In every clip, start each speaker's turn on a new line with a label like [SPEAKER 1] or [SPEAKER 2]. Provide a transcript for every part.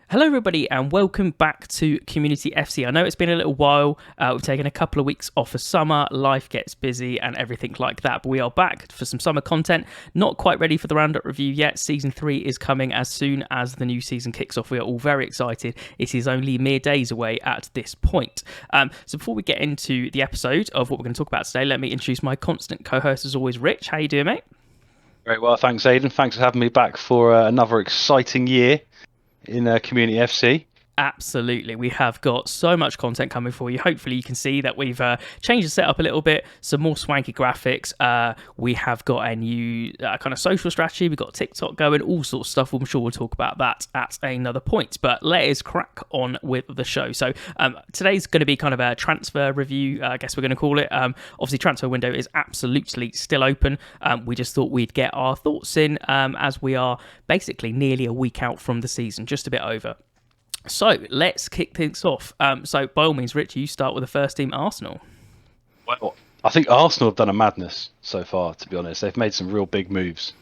[SPEAKER 1] Hello everybody and welcome back to Community FC. I know it's been a little while, we've taken a couple of weeks off for summer, life gets busy and everything like that, but we are back for some summer content. Not quite ready for the roundup review yet. Season 3 is coming as soon as the new season kicks off. We are all very excited. It is only mere days away at this point. So before we get into the episode of what we're going to talk about today, let me introduce my constant co-host as always, Rich. How you doing, mate?
[SPEAKER 2] Very well, thanks Aidan. Thanks for having me back for another exciting year in Community FC.
[SPEAKER 1] Absolutely. We have got so much content coming for you. Hopefully you can see that we've changed the setup a little bit, some more swanky graphics. We have got a new kind of social strategy. We've got TikTok going, all sorts of stuff. I'm sure we'll talk about that at another point. But let us crack on with the show. So today's going to be kind of a transfer review, I guess we're going to call it. Obviously, transfer window is absolutely still open. We just thought we'd get our thoughts in as we are basically nearly a week out from the season, just a bit over. So let's kick things off. So by all means, Rich, you start with the first team, Arsenal.
[SPEAKER 2] Well, I think Arsenal have done a madness so far, to be honest. They've made some real big moves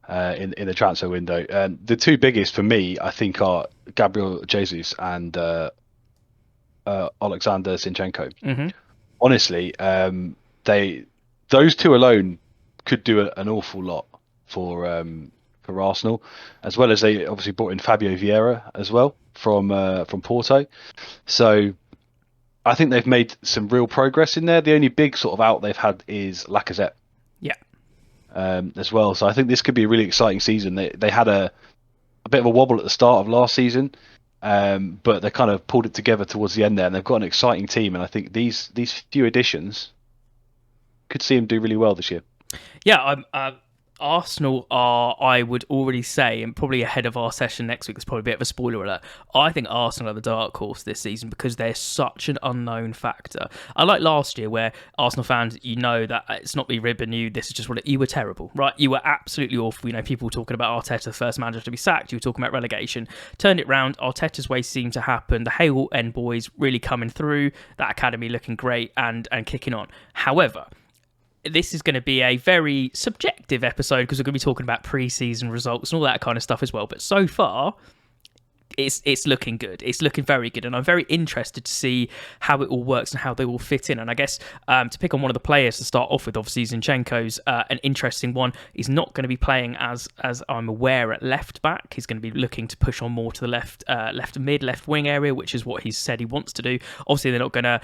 [SPEAKER 2] in the transfer window. The two biggest for me, I think, are Gabriel Jesus and Alexander Zinchenko.
[SPEAKER 1] Mm-hmm.
[SPEAKER 2] Honestly, those two alone could do an awful lot for Arsenal, as well as they obviously brought in Fabio Vieira as well from Porto. So I think they've made some real progress in there. The only big sort of out they've had is Lacazette.
[SPEAKER 1] Yeah.
[SPEAKER 2] As well. So I think this could be a really exciting season. They had a bit of a wobble at the start of last season, but they kind of pulled it together towards the end there, and they've got an exciting team. And I think these few additions could see them do really well this year.
[SPEAKER 1] Yeah, Arsenal are, I would already say, and probably ahead of our session next week, it's probably a bit of a spoiler alert, I think Arsenal are the dark horse this season because they're such an unknown factor. Unlike last year where Arsenal fans, you know that it's not me ribbing you, this is just what you were terrible, right? You were absolutely awful. You know, people were talking about Arteta, the first manager to be sacked, you were talking about relegation. Turned it round, Arteta's way seemed to happen, the Hale End boys really coming through, that academy looking great and kicking on. However, this is going to be a very subjective episode because we're going to be talking about pre-season results and all that kind of stuff as well. But so far, it's looking good. It's looking very good. And I'm very interested to see how it all works and how they all fit in. And I guess to pick on one of the players to start off with, obviously Zinchenko's an interesting one. He's not going to be playing as I'm aware at left back. He's going to be looking to push on more to the left mid, left wing area, which is what he's said he wants to do. Obviously, they're not going to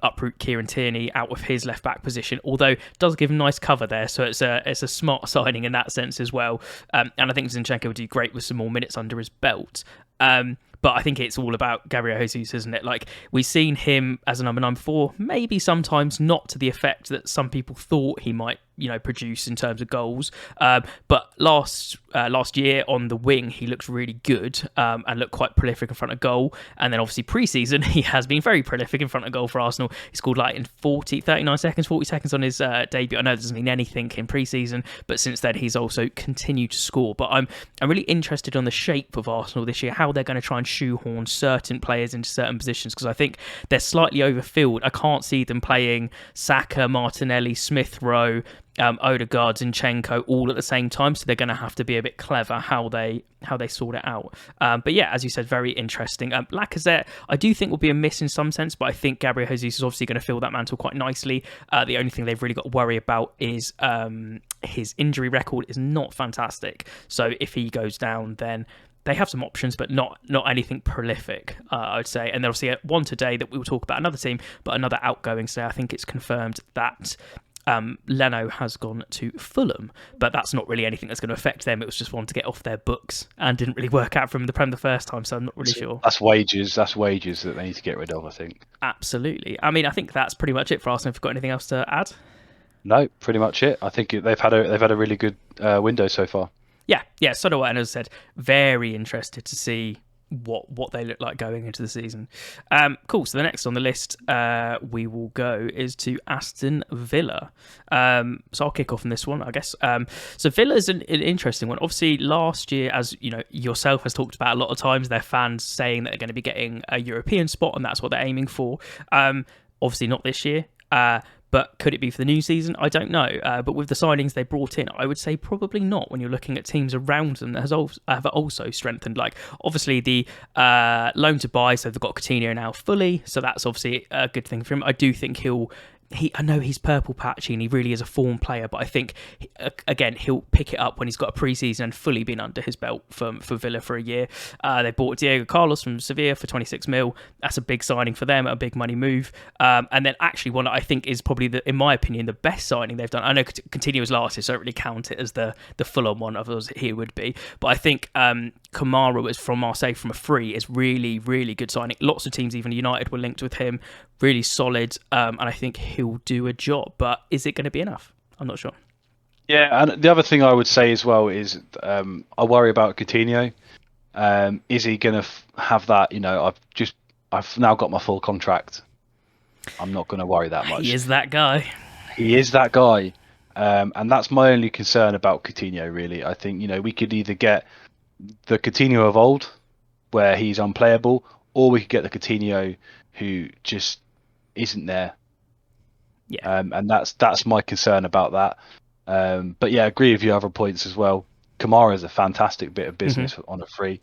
[SPEAKER 1] uproot Kieran Tierney out of his left back position, although it does give him nice cover there. So it's a smart signing in that sense as well. And I think Zinchenko would do great with some more minutes under his belt. But I think it's all about Gabriel Jesus, isn't it? Like, we've seen him as a number 4, maybe sometimes not to the effect that some people thought he might, produce in terms of goals. But last year on the wing, he looked really good and looked quite prolific in front of goal. And then obviously pre-season, he has been very prolific in front of goal for Arsenal. He scored like in 40 seconds on his debut. I know it doesn't mean anything in pre-season, but since then he's also continued to score. But I'm really interested on the shape of Arsenal this year, how they're going to try and shoehorn certain players into certain positions, because I think they're slightly overfilled. I can't see them playing Saka, Martinelli, Smith Rowe, Odegaard, Zinchenko all at the same time, so they're going to have to be a bit clever how they sort it out. But yeah, as you said, very interesting. Lacazette, I do think will be a miss in some sense, but I think Gabriel Jesus is obviously going to fill that mantle quite nicely. The only thing they've really got to worry about is his injury record is not fantastic. So if he goes down, then they have some options, but not anything prolific, I would say. And then obviously one today that we will talk about another team, but another outgoing today. I think it's confirmed that Leno has gone to Fulham, but that's not really anything that's going to affect them. It was just one to get off their books and didn't really work out for them in the Prem the first time, so I'm not really sure.
[SPEAKER 2] That's wages that they need to get rid of, I think.
[SPEAKER 1] Absolutely. I mean, I think that's pretty much it for Arsenal. Have you got anything else to add?
[SPEAKER 2] No, pretty much it. I think they've had a really good window so far.
[SPEAKER 1] Yeah, so do I. And as I said, very interested to see what they look like going into the season. Cool. So the next on the list we will go is to Aston Villa. So I'll kick off on this one, I guess. So Villa is an interesting one. Obviously, last year, as you know, yourself has talked about a lot of times, their fans saying that they're going to be getting a European spot, and that's what they're aiming for. Obviously not this year. But could it be for the new season? I don't know. But with the signings they brought in, I would say probably not when you're looking at teams around them that have also strengthened. Like, obviously, the loan to buy, so they've got Coutinho now fully, so that's obviously a good thing for him. I do think I know he's purple patchy and he really is a form player, but I think, again, he'll pick it up when he's got a pre-season and fully been under his belt for Villa for a year. They bought Diego Carlos from Sevilla for 26 mil. That's a big signing for them, a big money move. And then actually one that I think is probably, in my opinion, the best signing they've done. I know Coutinho was last year, so I don't really count it as the full-on one, otherwise he would be. But I think Kamara is from Marseille from a free is really, really good signing. Lots of teams, even United, were linked with him. Really solid, and I think he'll do a job. But is it going to be enough? I'm not sure.
[SPEAKER 2] Yeah, and the other thing I would say as well is I worry about Coutinho. Is he going to have that? I've now got my full contract. I'm not going to worry that much.
[SPEAKER 1] He is that guy.
[SPEAKER 2] He is that guy, and that's my only concern about Coutinho. Really, I think we could either get the Coutinho of old, where he's unplayable, or we could get the Coutinho who just isn't there.
[SPEAKER 1] Yeah.
[SPEAKER 2] And that's my concern about that. But yeah, I agree with your other points as well. Kamara is a fantastic bit of business on a free,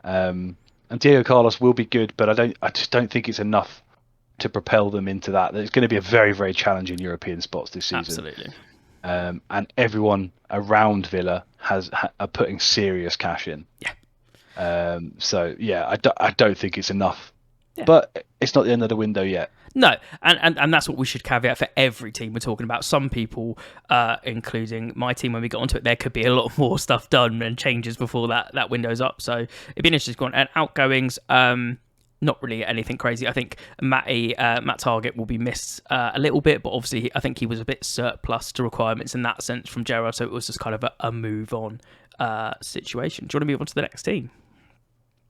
[SPEAKER 2] and Diego Carlos will be good, but I just don't think it's enough to propel them into that. It's going to be a very, very challenging European spots this season.
[SPEAKER 1] Absolutely.
[SPEAKER 2] And everyone around Villa are putting serious cash in.
[SPEAKER 1] Yeah.
[SPEAKER 2] So yeah, I don't think it's enough.
[SPEAKER 1] Yeah.
[SPEAKER 2] But it's not the end of the window yet.
[SPEAKER 1] No, and that's what we should caveat for every team we're talking about. Some people, including my team, when we get onto it, there could be a lot more stuff done and changes before that window's up. So it'd be interesting to go on. And outgoings, not really anything crazy. I think Matt Targett will be missed a little bit, but obviously I think he was a bit surplus to requirements in that sense from Gerrard, so it was just kind of a move on situation. Do you want to move on to the next team?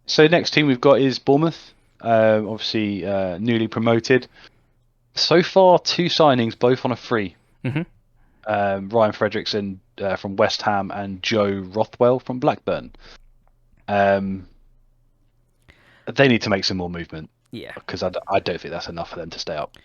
[SPEAKER 2] So next team we've got is Bournemouth. Obviously newly promoted. So far, 2 signings, both on a free. Ryan Fredrickson from West Ham and Joe Rothwell from Blackburn. They need to make some more movement.
[SPEAKER 1] Yeah,
[SPEAKER 2] because I don't think that's enough for them to stay up.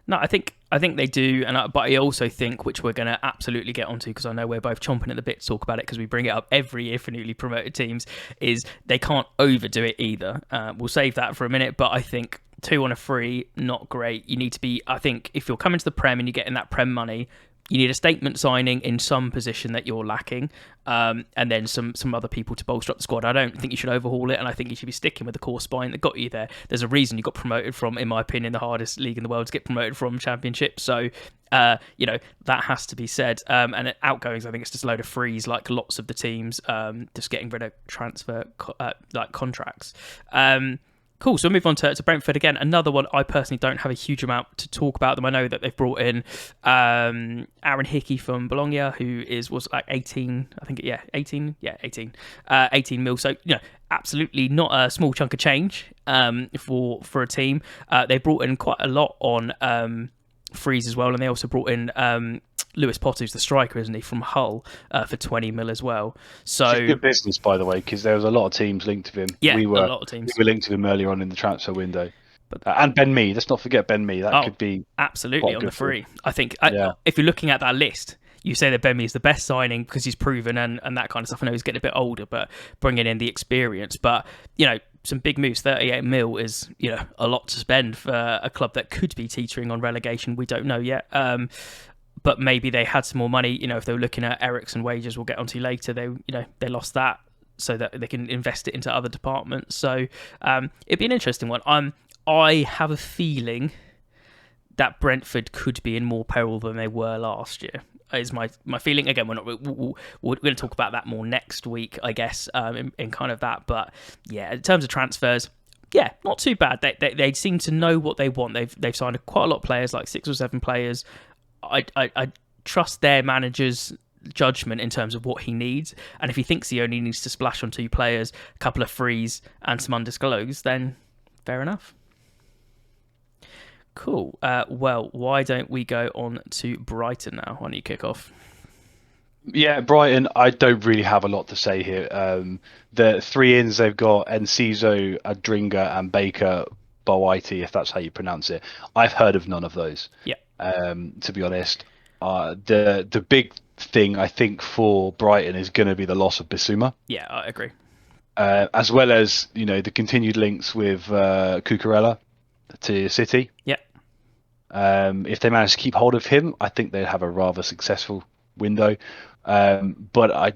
[SPEAKER 1] No, I think they do, but I also think, which we're going to absolutely get onto, because I know we're both chomping at the bit to talk about it, because we bring it up every year for newly promoted teams, is they can't overdo it either. We'll save that for a minute, but I think 2 on a free, not great. You need to be, I think, if you're coming to the Prem and you're getting that Prem money, you need a statement signing in some position that you're lacking, and then some other people to bolster up the squad. I don't think you should overhaul it, and I think you should be sticking with the core spine that got you there. There's a reason you got promoted from, in my opinion, the hardest league in the world to get promoted from, Championship. So, that has to be said. And at outgoings, I think it's just a load of frees, like lots of the teams, just getting rid of transfer contracts. Cool, so we'll move on to Brentford again. Another one I personally don't have a huge amount to talk about them. I know that they've brought in Aaron Hickey from Bologna, who was like 18, I think, 18 mil. So, absolutely not a small chunk of change for a team. They brought in quite a lot on frees as well, and they also brought in Lewis Potter, who's the striker, isn't he, from Hull, for 20 mil as well. So
[SPEAKER 2] it's good business, by the way, because there was a lot of teams linked to him.
[SPEAKER 1] Yeah, a lot of teams.
[SPEAKER 2] We were linked to him earlier on in the transfer window. And Ben Mee, let's not forget Ben Mee. That could be
[SPEAKER 1] absolutely on the free. I think if you're looking at that list, you say that Ben Mee is the best signing because he's proven and that kind of stuff. I know he's getting a bit older, but bringing in the experience. But, some big moves. 38 mil is, a lot to spend for a club that could be teetering on relegation. We don't know yet. But maybe they had some more money. If they were looking at Ericsson wages, we'll get onto later. They lost that so that they can invest it into other departments. So it'd be an interesting one. I have a feeling that Brentford could be in more peril than they were last year. Is my feeling. Again, we're going to talk about that more next week, I guess, in kind of that. But yeah, in terms of transfers, yeah, not too bad. They seem to know what they want. They've signed quite a lot of players, like 6 or 7 players. I trust their manager's judgment in terms of what he needs, and if he thinks he only needs to splash on 2 players, a couple of frees and some undisclosed, then fair enough. Cool. Well, why don't we go on to Brighton now? Why don't you kick off?
[SPEAKER 2] Yeah, Brighton, I don't really have a lot to say here. The 3 ins they've got, Enciso, Adringa and Baker, Boaiti, if that's how you pronounce it. I've heard of none of those.
[SPEAKER 1] Yeah.
[SPEAKER 2] To be honest, the big thing I think for Brighton is going to be the loss of Bissouma,
[SPEAKER 1] Yeah, I agree.
[SPEAKER 2] as well as the continued links with Cucurella to City.
[SPEAKER 1] Yeah.
[SPEAKER 2] If they manage to keep hold of him, I think they'd have a rather successful window. But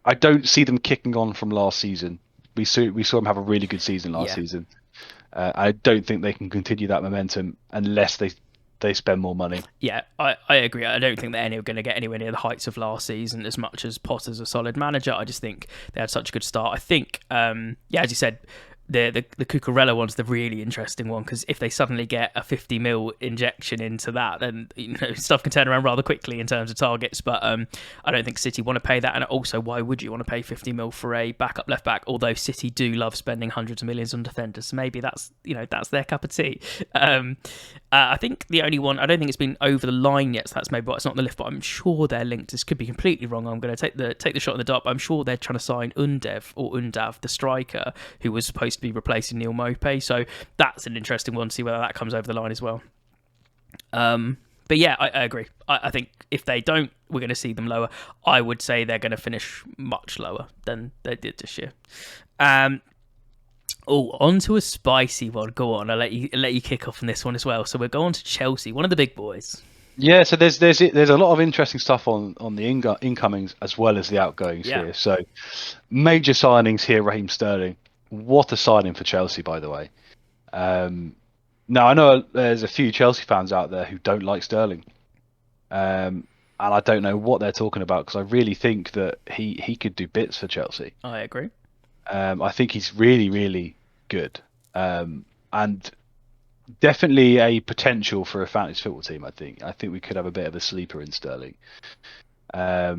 [SPEAKER 2] I don't see them kicking on from last season. We saw them have a really good season last season. I don't think they can continue that momentum unless they spend more money.
[SPEAKER 1] Yeah, I agree. I don't think they're going to get anywhere near the heights of last season as much as Potter's a solid manager. I just think they had such a good start. I think, as you said, the Cucurella one's the really interesting one, because if they suddenly get a 50 mil injection into that, then stuff can turn around rather quickly in terms of targets. But I don't think City want to pay that, and also, why would you want to pay 50 mil for a backup left back? Although City do love spending hundreds of millions on defenders, so maybe that's their cup of tea. I think the only one, I don't think it's been over the line yet, so that's maybe why it's not on the list, but I'm sure they're linked. This could be completely wrong. I'm going to take the shot in the dark. I'm sure they're trying to sign Undav, the striker, who was supposed to be replacing Neil Maupay. So that's an interesting one to see whether that comes over the line as well. But yeah, I agree. I think if they don't, we're going to see them lower. I would say they're going to finish much lower than they did this year. On to a spicy one. Go on, I'll let you kick off on this one as well. So we're going to Chelsea, one of the big boys.
[SPEAKER 2] Yeah, so there's a lot of interesting stuff on the incomings as well as the outgoings here. So major signings here, Raheem Sterling. What a signing for Chelsea, by the way. Now, I know there's a few Chelsea fans out there who don't like Sterling. And I don't know what they're talking about, because I really think that he could do bits for Chelsea.
[SPEAKER 1] I agree.
[SPEAKER 2] I think he's really, really good. And definitely a potential for a fantasy football team, I think we could have a bit of a sleeper in Sterling. I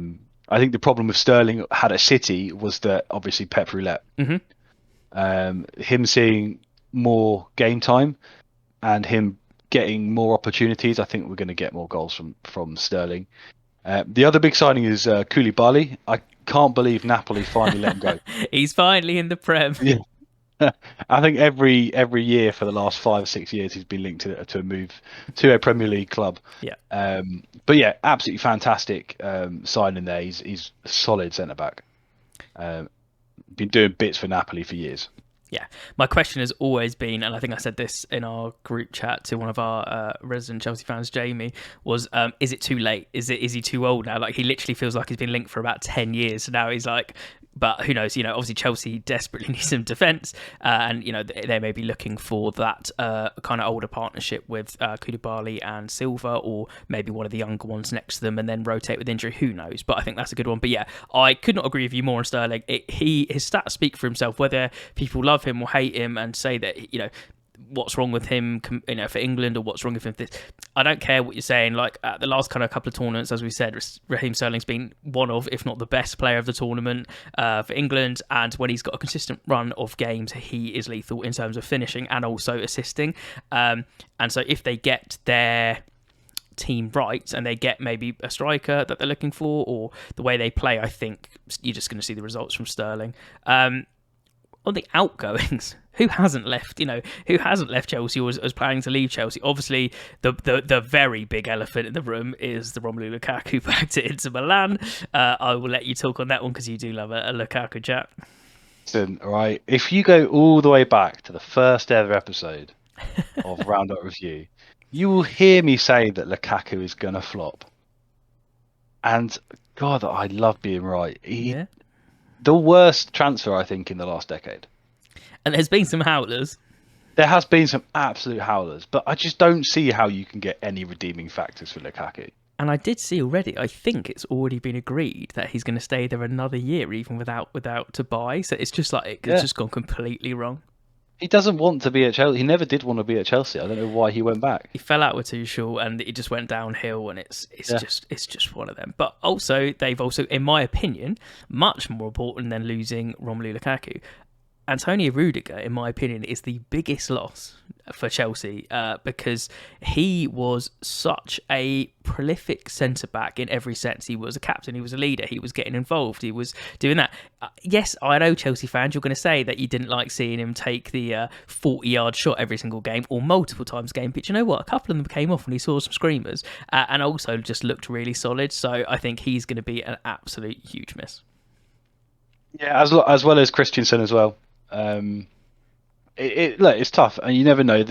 [SPEAKER 2] think the problem with Sterling had at City was that obviously Pep Roulette.
[SPEAKER 1] Mm-hmm.
[SPEAKER 2] Him seeing more game time and him getting more opportunities, I think we're going to get more goals from Sterling. The other big signing is Koulibaly. I can't believe Napoli finally let him go.
[SPEAKER 1] He's finally in the Prem.
[SPEAKER 2] Yeah. I think every year for the last 5 or 6 years he's been linked to a move to a Premier League club.
[SPEAKER 1] Yeah.
[SPEAKER 2] But yeah, absolutely fantastic signing there. He's a solid centre back. Been doing bits for Napoli for years.
[SPEAKER 1] Yeah, my question has always been, and I think I said this in our group chat to one of our resident Chelsea fans, Jamie, was is it too late? Is he too old now? Like, he literally feels like he's been linked for about 10 years. So now he's like, but who knows? Obviously Chelsea desperately need some defence, and they may be looking for that kind of older partnership with Koulibaly and Silva, or maybe one of the younger ones next to them, and then rotate with injury. Who knows? But I think that's a good one. But yeah, I could not agree with you more on Sterling. His stats speak for himself. Whether people love him or hate him and say that what's wrong with him, for England, or what's wrong with him for this, I don't care what you're saying. Like, at the last kind of couple of tournaments, as we said, Raheem Sterling's been one of, if not the best player of the tournament for England, and when he's got a consistent run of games, he is lethal in terms of finishing and also assisting. And so if they get their team right and they get maybe a striker that they're looking for, or the way they play, I think you're just going to see the results from Sterling. On the outgoings, who hasn't left? Who hasn't left Chelsea or was planning to leave Chelsea? Obviously, the very big elephant in the room is the Romelu Lukaku back to Inter Milan. I will let you talk on that one because you do love a Lukaku chat.
[SPEAKER 2] Listen, all right. If you go all the way back to the first ever episode of Roundup Review, you will hear me say that Lukaku is gonna flop. And God, I love being right. The worst transfer, I think, in the last decade.
[SPEAKER 1] And there's been some howlers.
[SPEAKER 2] There has been some absolute howlers, but I just don't see how you can get any redeeming factors for Lukaku.
[SPEAKER 1] And I did see already, I think it's already been agreed that he's going to stay there another year, even without to buy. So it's just like, it's just gone completely wrong.
[SPEAKER 2] He doesn't want to be at Chelsea. He never did want to be at Chelsea. I don't know why he went back.
[SPEAKER 1] He fell out with Tuchel and it just went downhill, and it's just one of them. But also, they've also, in my opinion, much more important than losing Romelu Lukaku, Antonio Rudiger, in my opinion, is the biggest loss for Chelsea because he was such a prolific centre-back in every sense. He was a captain, he was a leader, he was getting involved, he was doing that. Yes, I know Chelsea fans, you're going to say that you didn't like seeing him take the 40-yard shot every single game or multiple times a game, but you know what? A couple of them came off when he saw some screamers and also just looked really solid. So I think he's going to be an absolute huge miss.
[SPEAKER 2] Yeah, as well as Christensen as well. Look, it's tough, and you never know.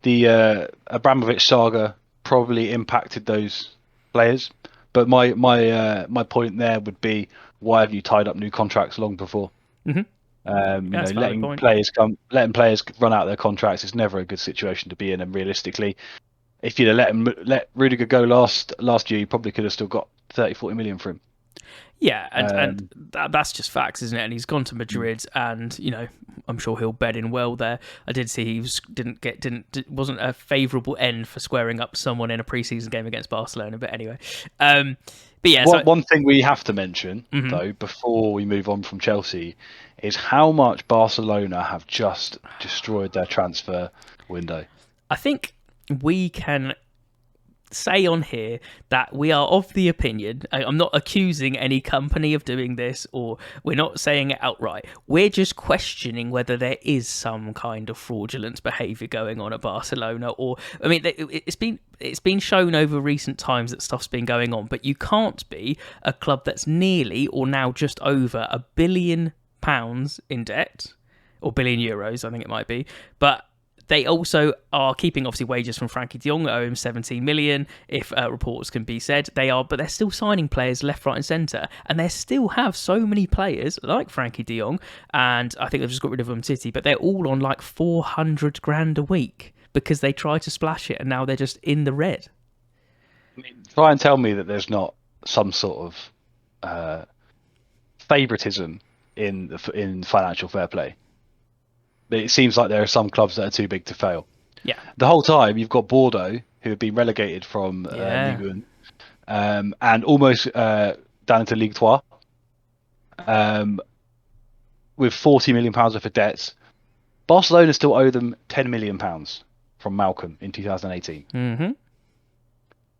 [SPEAKER 2] The Abramovich saga probably impacted those players, but my point there would be, why have you tied up new contracts long before?
[SPEAKER 1] Mm-hmm.
[SPEAKER 2] Letting players run out their contracts is never a good situation to be in. And realistically, if you'd have let Rudiger go last year, you probably could have still got 30-40 million for him.
[SPEAKER 1] Yeah, and that's just facts, isn't it? And he's gone to Madrid, and I'm sure he'll bed in well there. I did see he wasn't a favourable end for squaring up someone in a preseason game against Barcelona. But anyway, but yeah.
[SPEAKER 2] One thing we have to mention though, before we move on from Chelsea, is how much Barcelona have just destroyed their transfer window.
[SPEAKER 1] I think we can say on here that we are of the opinion, I'm not accusing any company of doing this, or we're not saying it outright, we're just questioning whether there is some kind of fraudulent behaviour going on at Barcelona. Or I mean, it's been shown over recent times that stuff's been going on, but you can't be a club that's nearly, or now just over, £1 billion in debt, or billion euros I think it might be, but they also are keeping, obviously, wages from Frankie de Jong, owe him 17 million, if reports can be said. But they're still signing players left, right, and centre, and they still have so many players like Frankie de Jong, and I think they've just got rid of City, but they're all on like 400 grand a week because they try to splash it, and now they're just in the red.
[SPEAKER 2] I mean, try and tell me that there's not some sort of favouritism in financial fair play. It seems like there are some clubs that are too big to fail.
[SPEAKER 1] Yeah.
[SPEAKER 2] The whole time you've got Bordeaux, who have been relegated from Ligue 1, and almost down into Ligue 2, with £40 million worth of debts. Barcelona still owe them £10 million from Malcolm in 2018.
[SPEAKER 1] Mm-hmm.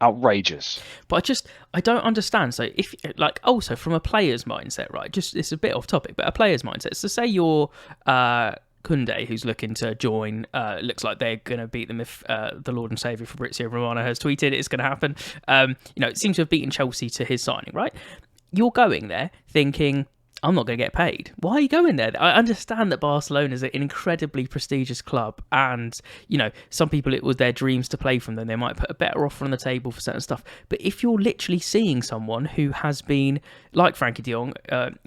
[SPEAKER 2] Outrageous.
[SPEAKER 1] But I don't understand. So if, like, also from a player's mindset, right? Just, it's a bit off topic, but a player's mindset. So say you're Koundé, who's looking to join, looks like they're going to beat them if the Lord and Saviour Fabrizio Romano has tweeted it's going to happen. It seems to have beaten Chelsea to his signing, right? You're going there thinking, I'm not going to get paid. Why are you going there? I understand that Barcelona is an incredibly prestigious club, and some people, it was their dreams to play from them. They might put a better offer on the table for certain stuff. But if you're literally seeing someone who has been, like Frankie de Jong,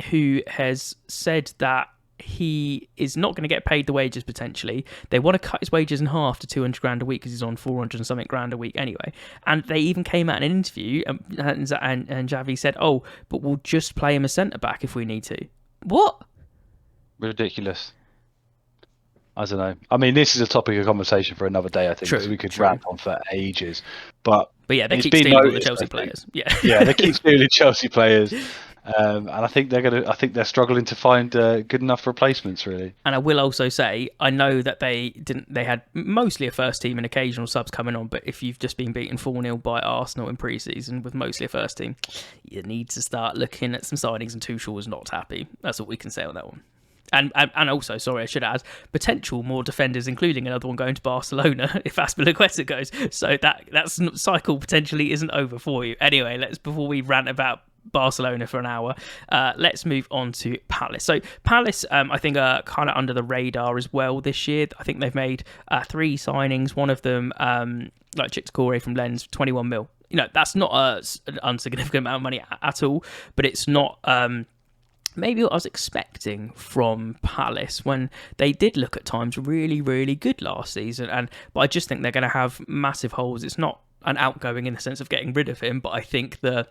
[SPEAKER 1] who has said that he is not going to get paid the wages potentially. They want to cut his wages in half to 200 grand a week because he's on 400 and something grand a week anyway. And they even came out in an interview and Xavi said, "Oh, but we'll just play him a centre back if we need to." What?
[SPEAKER 2] Ridiculous. I don't know. I mean, this is a topic of conversation for another day, I think, because we could rant on for ages. But
[SPEAKER 1] yeah, they keep stealing the Chelsea players.
[SPEAKER 2] Yeah, they keep stealing Chelsea players. And I think they're struggling to find good enough replacements, really.
[SPEAKER 1] And I will also say, I know that they had mostly a first team and occasional subs coming on, but if you've just been beaten 4-0 by Arsenal in pre-season with mostly a first team, you need to start looking at some signings, and Tuchel was not happy. That's all we can say on that one. And also, sorry, I should add, potential more defenders, including another one going to Barcelona if Azpilicueta goes. So that cycle potentially isn't over for you. Anyway, before we rant about Barcelona for an hour, let's move on to Palace. So Palace, I think, are kind of under the radar as well this year. I think they've made 3 signings. One of them, like Chictagore from Lens, 21 mil. That's not an insignificant amount of money at all, but it's not maybe what I was expecting from Palace when they did look at times really, really good last season. But I just think they're going to have massive holes. It's not an outgoing in the sense of getting rid of him, but I think don't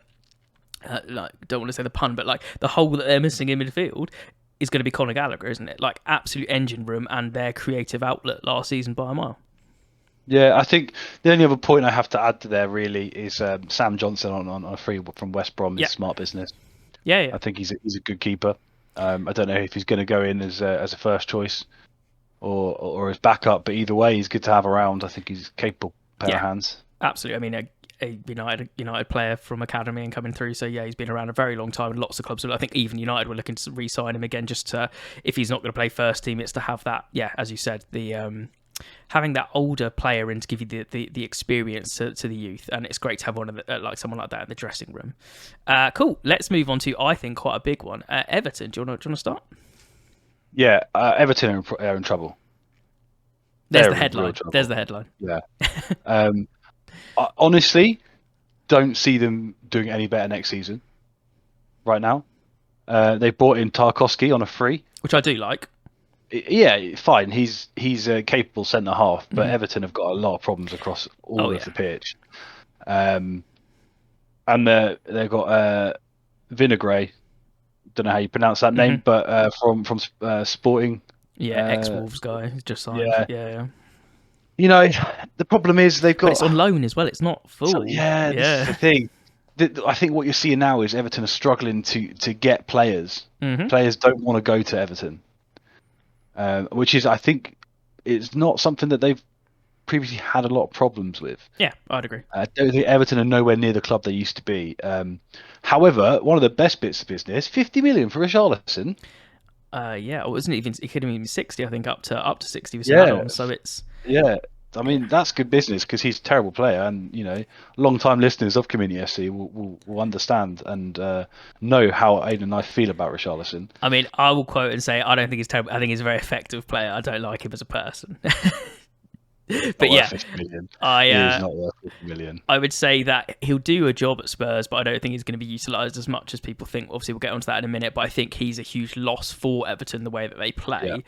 [SPEAKER 1] want to say the pun, but like the hole that they're missing in midfield is going to be Conor Gallagher, isn't it? Like absolute engine room and their creative outlet last season by a mile.
[SPEAKER 2] Yeah, I think the only other point I have to add to there really is Sam Johnson on a free from West Brom is smart business.
[SPEAKER 1] Yeah.
[SPEAKER 2] I think he's a good keeper. I don't know if he's going to go in as a first choice or as backup, but either way, he's good to have around. I think he's a capable pair of
[SPEAKER 1] Yeah,
[SPEAKER 2] hands.
[SPEAKER 1] absolutely. I mean, a United player from academy and coming through. So yeah, he's been around a very long time, and lots of clubs. I think even United were looking to re-sign him again, just to, if he's not going to play first team, it's to have that. Yeah, as you said, the having that older player in to give you the experience to the youth, and it's great to have one of the, like someone like that in the dressing room. Cool. Let's move on to, I think, quite a big one. Everton. Do you want to start?
[SPEAKER 2] Yeah, Everton are in trouble.
[SPEAKER 1] There's
[SPEAKER 2] They're
[SPEAKER 1] the
[SPEAKER 2] in real
[SPEAKER 1] headline.
[SPEAKER 2] trouble.
[SPEAKER 1] There's the headline.
[SPEAKER 2] Yeah. I honestly don't see them doing any better next season. Right now, they brought in Tarkowski on a free.
[SPEAKER 1] Which I do like.
[SPEAKER 2] Yeah, fine. He's a capable centre half, but Everton have got a lot of problems across all of the pitch. And they've got Vinagre. Don't know how you pronounce that name, but from Sporting.
[SPEAKER 1] Yeah, ex-Wolves guy just signed. Yeah.
[SPEAKER 2] You know, the problem is they've got.
[SPEAKER 1] But it's on loan as well. It's not full.
[SPEAKER 2] Yeah, this is the thing. I think what you're seeing now is Everton are struggling to get players. Players don't want to go to Everton, which is, I think, it's not something that they've previously had a lot of problems with.
[SPEAKER 1] Yeah, I'd agree.
[SPEAKER 2] I don't think Everton are nowhere near the club they used to be. However, one of the best bits of business, 50 million for Richarlison.
[SPEAKER 1] Yeah, it wasn't even. It could have been 60. I think up to 60 was add-on. So it's
[SPEAKER 2] I mean, that's good business because he's a terrible player, and long-time listeners of Community FC will understand and know how Aidan and I feel about Richarlison.
[SPEAKER 1] I mean, I will quote and say I don't think he's terrible. I think he's a very effective player. I don't like him as a person. But yeah,
[SPEAKER 2] he is not worth 50 million.
[SPEAKER 1] I would say that he'll do a job at Spurs, but I don't think he's going to be utilised as much as people think. Obviously, we'll get onto that in a minute, but I think he's a huge loss for Everton, the way that they play,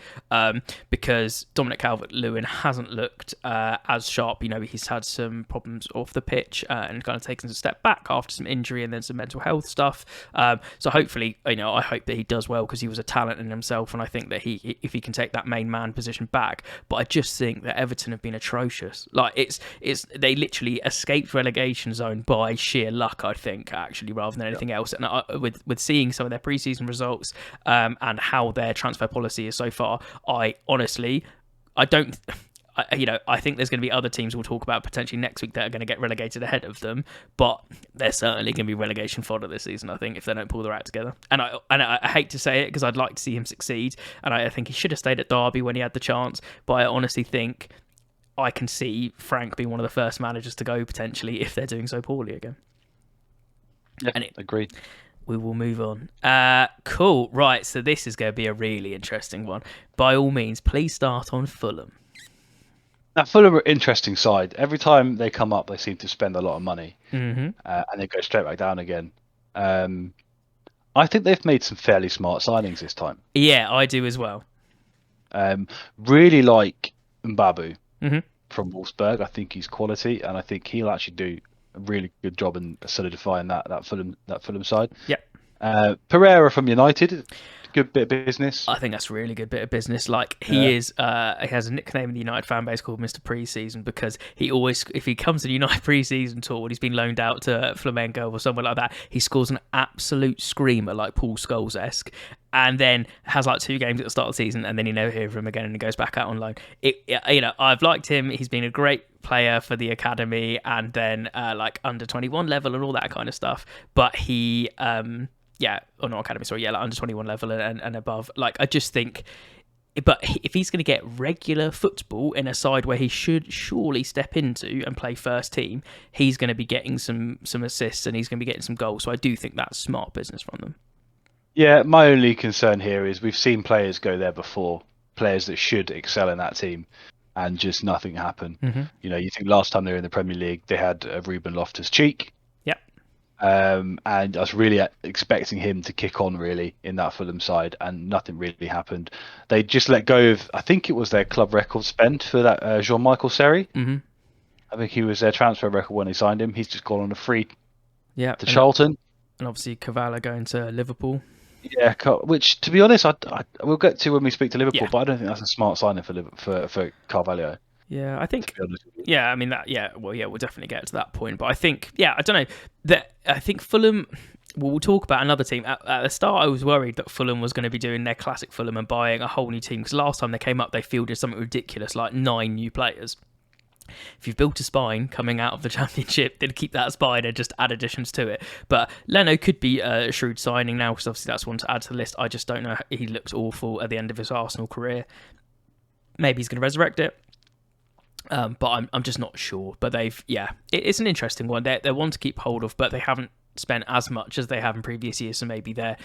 [SPEAKER 1] because Dominic Calvert-Lewin hasn't looked as sharp. He's had some problems off the pitch and kind of taken a step back after some injury and then some mental health stuff. So hopefully, I hope that he does well because he was a talent in himself, and I think that if he can take that main man position back. But I just think that Everton have been atrocious. Like it's they literally escaped relegation zone by sheer luck, I think, actually, rather than anything else. And with seeing some of their preseason results and how their transfer policy is so far, I honestly, I think there's going to be other teams we'll talk about potentially next week that are going to get relegated ahead of them, but they're certainly going to be relegation fodder this season, I think, if they don't pull their act together. And I hate to say it because I'd like to see him succeed, and I think he should have stayed at Derby when he had the chance, but I honestly think I can see Frank being one of the first managers to go potentially if they're doing so poorly again.
[SPEAKER 2] Yeah, agreed.
[SPEAKER 1] We will move on. Cool. Right, so this is going to be a really interesting one. By all means, please start on Fulham.
[SPEAKER 2] Now, Fulham are an interesting side. Every time they come up, they seem to spend a lot of money, and they go straight back down again. I think they've made some fairly smart signings this time.
[SPEAKER 1] Yeah, I do as well.
[SPEAKER 2] Really like Mbabu. From Wolfsburg. I think he's quality, and I think he'll actually do a really good job in solidifying that Fulham side.
[SPEAKER 1] Yeah.
[SPEAKER 2] Pereira from United, good bit of business.
[SPEAKER 1] I think that's a really good bit of business. Like he is, he has a nickname in the United fan base called Mr. Preseason because he always, if he comes to the United preseason tour and he's been loaned out to Flamengo or somewhere like that, he scores an absolute screamer like Paul Scholes-esque. And then has like 2 games at the start of the season, and then you never hear from him again, and he goes back out on loan. I've liked him. He's been a great player for the academy, and then like under 21 level and all that kind of stuff. But he, not academy, sorry, like under 21 level and above. Like I just think, but if he's going to get regular football in a side where he should surely step into and play first team, he's going to be getting some assists and he's going to be getting some goals. So I do think that's smart business from them.
[SPEAKER 2] Yeah, my only concern here is we've seen players go there before, players that should excel in that team, and just nothing happen. You think last time they were in the Premier League, they had Ruben Loftus-Cheek.
[SPEAKER 1] Yep.
[SPEAKER 2] And I was really expecting him to kick on really in that Fulham side, and nothing really happened. They just let go of, I think it was their club record spend for that Jean-Michel Seri. I think he was their transfer record when they signed him. He's just gone on a free to Charlton. And
[SPEAKER 1] obviously Cavallo going to Liverpool.
[SPEAKER 2] Yeah, which to be honest, we'll get to when we speak to Liverpool, but I don't think that's a smart signing for Carvalho.
[SPEAKER 1] Yeah, I think. Yeah, I mean that. Yeah, well, yeah, we'll definitely get to that point. But I think, I don't know. I think Fulham, we'll talk about another team. At the start, I was worried that Fulham was going to be doing their classic Fulham and buying a whole new team, because last time they came up, they fielded something ridiculous like 9 new players. If you've built a spine coming out of the Championship, then keep that spine and just add additions to it. But Leno could be a shrewd signing now, because obviously that's one to add to the list. I just don't know. He looked awful at the end of his Arsenal career. Maybe he's going to resurrect it. But I'm just not sure. But it's an interesting one. They're one to keep hold of, but they haven't spent as much as they have in previous years, so maybe they're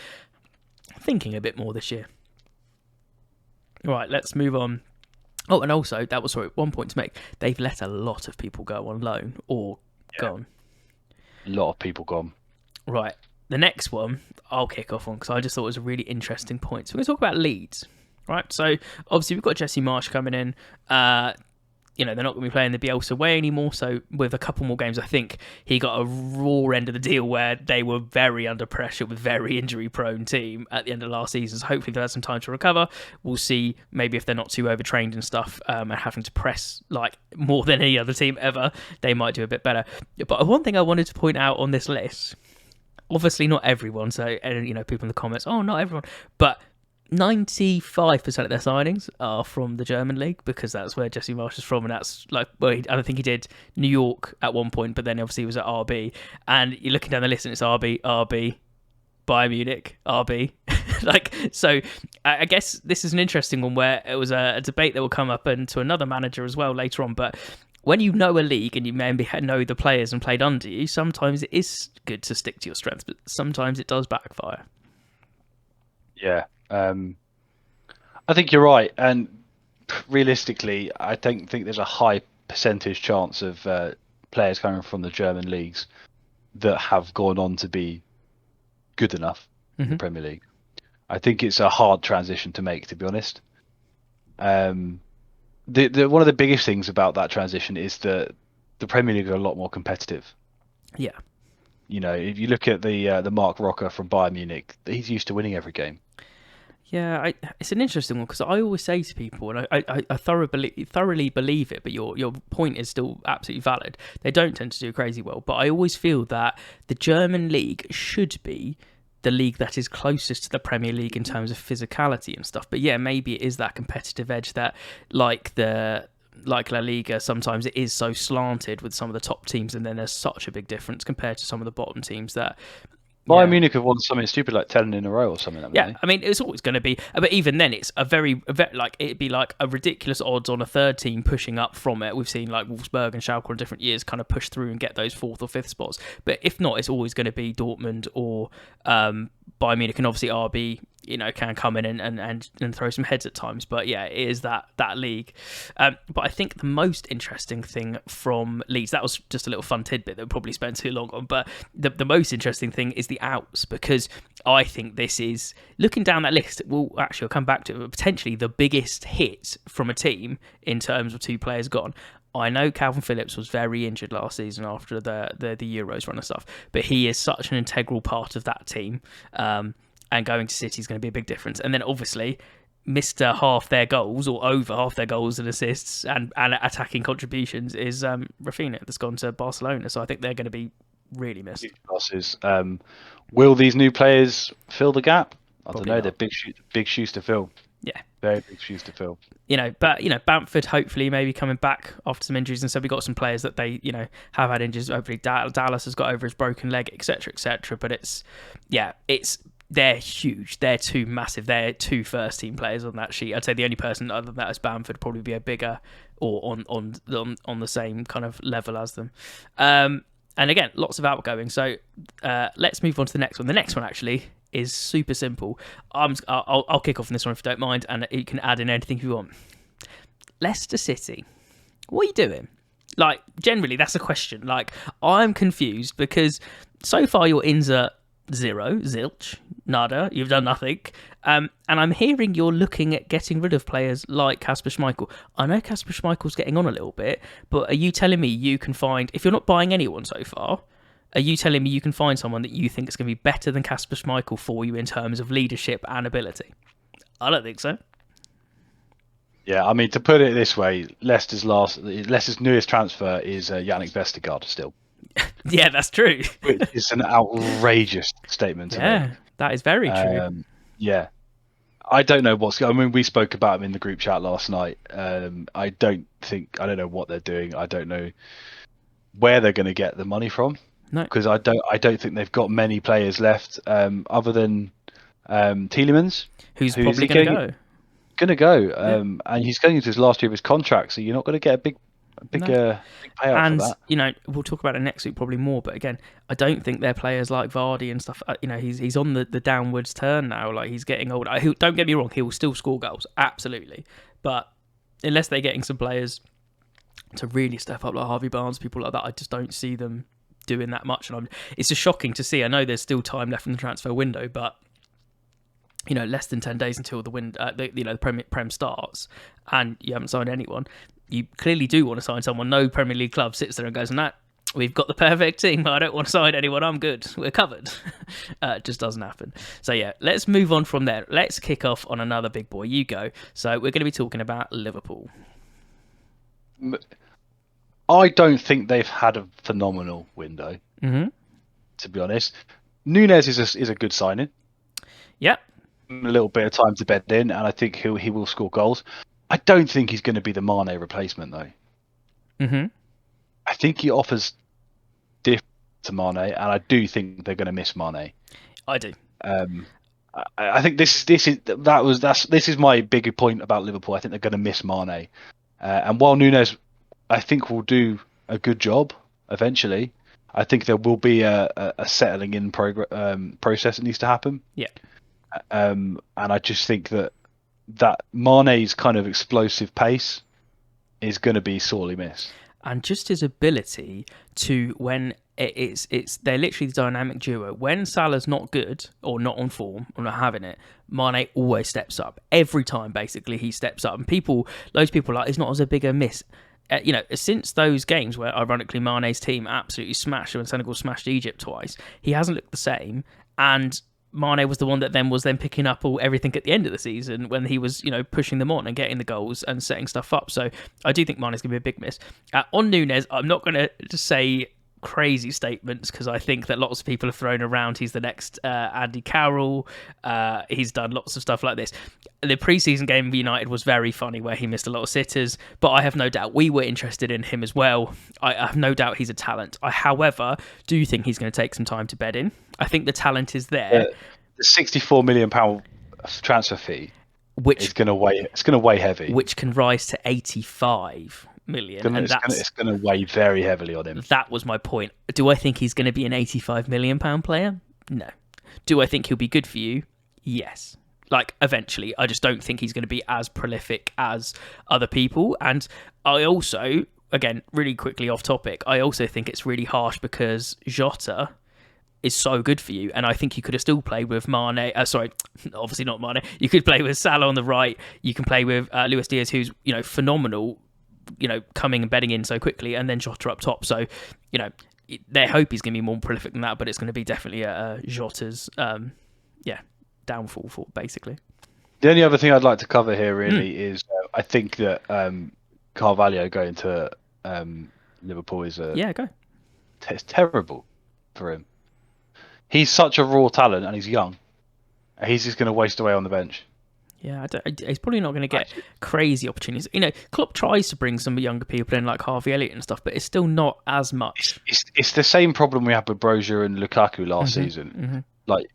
[SPEAKER 1] thinking a bit more this year. All right, let's move on. Oh, and also, that was one point to make. They've let a lot of people go on loan or gone.
[SPEAKER 2] A lot of people gone. Right.
[SPEAKER 1] The next one I'll kick off on, because I just thought it was a really interesting point. So we're going to talk about Leeds. Right. So obviously we've got Jesse Marsch coming in. They're not going to be playing the Bielsa way anymore. So with a couple more games, I think he got a raw end of the deal where they were very under pressure with very injury-prone team at the end of last season. So hopefully they'll have some time to recover. We'll see maybe if they're not too overtrained and stuff and having to press like more than any other team ever, they might do a bit better. But one thing I wanted to point out on this list, obviously not everyone, so people in the comments, oh, not everyone, but 95% of their signings are from the German league, because that's where Jesse Marsch is from, and that's I don't think he did New York at one point, but then obviously he was at RB, and you're looking down the list and it's RB, Bayern Munich, RB. So I guess this is an interesting one where it was a debate that will come up into another manager as well later on, but when you know a league and you maybe know the players and played under you, sometimes it is good to stick to your strengths, but sometimes it does backfire.
[SPEAKER 2] Yeah. I think you're right, and realistically, I don't think there's a high percentage chance of players coming from the German leagues that have gone on to be good enough in the Premier League. I think it's a hard transition to make, to be honest. One of the biggest things about that transition is that the Premier League are a lot more competitive.
[SPEAKER 1] Yeah.
[SPEAKER 2] If you look at the Mark Rocker from Bayern Munich, he's used to winning every game.
[SPEAKER 1] Yeah, it's an interesting one, because I always say to people, and I thoroughly believe it, but your point is still absolutely valid. They don't tend to do crazy well, but I always feel that the German league should be the league that is closest to the Premier League in terms of physicality and stuff. But yeah, maybe it is that competitive edge that, like La Liga, sometimes it is so slanted with some of the top teams, and then there's such a big difference compared to some of the bottom teams that...
[SPEAKER 2] Bayern Munich have won something stupid like 10 in a row or something.
[SPEAKER 1] Yeah, I mean, it's always going to be, but even then, it's it'd be like a ridiculous odds on a third team pushing up from it. We've seen like Wolfsburg and Schalke in different years kind of push through and get those 4th or 5th spots. But if not, it's always going to be Dortmund or Bayern Munich, and obviously RB, can come in and throw some heads at times. But yeah, it is that league. But I think the most interesting thing from Leeds, that was just a little fun tidbit that we probably spent too long on, but the most interesting thing is the outs, because I think this is, looking down that list, I'll come back to it, but potentially the biggest hit from a team in terms of 2 players gone. I know Calvin Phillips was very injured last season after the Euros run and stuff, but he is such an integral part of that team. And going to City is going to be a big difference. And then obviously, Mr. half their goals, or over half their goals and assists and attacking contributions, is Rafinha, that's gone to Barcelona. So I think they're going to be really missed.
[SPEAKER 2] Will these new players fill the gap?
[SPEAKER 1] Probably
[SPEAKER 2] don't know.
[SPEAKER 1] not.
[SPEAKER 2] They're big shoes to fill.
[SPEAKER 1] Yeah.
[SPEAKER 2] Very big shoes to fill.
[SPEAKER 1] But Bamford hopefully maybe coming back after some injuries, and so we got some players that they have had injuries. Hopefully Dallas has got over his broken leg, etc., etc. But they're huge. They're 2 massive. They're 2 first team players on that sheet. I'd say the only person other than that is Bamford, probably be a bigger or on the same kind of level as them. And again, lots of outgoing. So let's move on to the next one. The next one actually is super simple. I'll kick off on this one if you don't mind, and you can add in anything you want. Leicester City, what are you doing? Generally, that's a question. I'm confused, because so far your ins are 0, zilch, nada, you've done nothing. And I'm hearing you're looking at getting rid of players like Kasper Schmeichel. I know Kasper Schmeichel's getting on a little bit, but are you telling me you can find, if you're not buying anyone so far, are you telling me you can find someone that you think is going to be better than Kasper Schmeichel for you in terms of leadership and ability? I don't think so.
[SPEAKER 2] Yeah, I mean, to put it this way, Leicester's newest transfer is Yannick Vestergaard still.
[SPEAKER 1] Yeah, that's true.
[SPEAKER 2] which is an outrageous statement to make.
[SPEAKER 1] Yeah, that is very true.
[SPEAKER 2] Yeah, I don't know what's. I mean, we spoke about him in the group chat last night. I don't know what they're doing. I don't know where they're going to get the money from.
[SPEAKER 1] No.
[SPEAKER 2] Because I don't think they've got many players left other than Tielemans,
[SPEAKER 1] Who's probably going to go.
[SPEAKER 2] Going to go, and he's going into his last year of his contract, so you're not going to get a big payout
[SPEAKER 1] and,
[SPEAKER 2] for that.
[SPEAKER 1] You know, we'll talk about it next week probably more, but again, I don't think they're players like Vardy and stuff. You know, he's on the downwards turn now. Like, he's getting older. Don't get me wrong, he will still score goals, absolutely. But unless they're getting some players to really step up, like Harvey Barnes, people like that, I just don't see them doing that much. And it's just shocking to see. I know there's still time left in the transfer window, but you know, less than 10 days until the Prem starts, and you haven't signed anyone. You clearly do want to sign someone. No Premier League club sits there and goes, "Nah, we've got the perfect team. I don't want to sign anyone. I'm good. We're covered." It just doesn't happen. So yeah, let's move on from there. Let's kick off on another big boy. You go. So we're going to be talking about Liverpool.
[SPEAKER 2] I don't think they've had a phenomenal window, to be honest. Núñez is a good signing.
[SPEAKER 1] Yep.
[SPEAKER 2] A little bit of time to bed in, and I think he will score goals. I don't think he's going to be the Mane replacement, though. I think he offers different to Mane, and I do think they're going to miss Mane.
[SPEAKER 1] I do.
[SPEAKER 2] I think this is my bigger point about Liverpool. I think they're going to miss Mane, and while Núñez, I think, will do a good job eventually, I think there will be a settling in process that needs to happen.
[SPEAKER 1] Yeah.
[SPEAKER 2] And I just think that Mane's kind of explosive pace is going to be sorely missed.
[SPEAKER 1] And just his ability to, when they're literally the dynamic duo. When Salah's not good or not on form or not having it, Mane always steps up. Every time, basically, he steps up. And loads of people are like, it's not as a bigger miss. You know, since those games where, ironically, Mane's team absolutely smashed when Senegal smashed Egypt twice, he hasn't looked the same. And Mane was the one that was picking up everything at the end of the season when he was, you know, pushing them on and getting the goals and setting stuff up. So I do think Mane's going to be a big miss. On Núñez, I'm not going to say crazy statements because I think that lots of people have thrown around he's the next Andy Carroll. He's done lots of stuff like this. The preseason game of United was very funny where he missed a lot of sitters, but I have no doubt we were interested in him as well. I have no doubt he's a talent. I, however, do think he's going to take some time to bed in. I think the talent is there.
[SPEAKER 2] The £64 million transfer fee, which is going to weigh. It's going to weigh heavy.
[SPEAKER 1] Which can rise to 85 million,
[SPEAKER 2] it's going to weigh very heavily on him.
[SPEAKER 1] That was my point. Do I think he's going to be an £85 million player? No. Do I think he'll be good for you? Yes. Like, eventually. I just don't think he's going to be as prolific as other people. And I also, again, really quickly off topic, I also think it's really harsh because Jota is so good for you, and I think you could have still played with Mane. Obviously not Mane. You could play with Salah on the right. You can play with Luis Diaz, who's, you know, phenomenal, you know, coming and bedding in so quickly, and then Jota up top. So, you know, their hope he's going to be more prolific than that, but it's going to be definitely Jota's, downfall for basically.
[SPEAKER 2] The only other thing I'd like to cover here really is I think that Carvalho going to Liverpool is it's terrible for him. He's such a raw talent and he's young. He's just going to waste away on the bench.
[SPEAKER 1] Yeah, he's probably not going to get crazy opportunities. You know, Klopp tries to bring some younger people in like Harvey Elliott and stuff, but it's still not as much.
[SPEAKER 2] It's the same problem we had with Brozier and Lukaku last season. Like,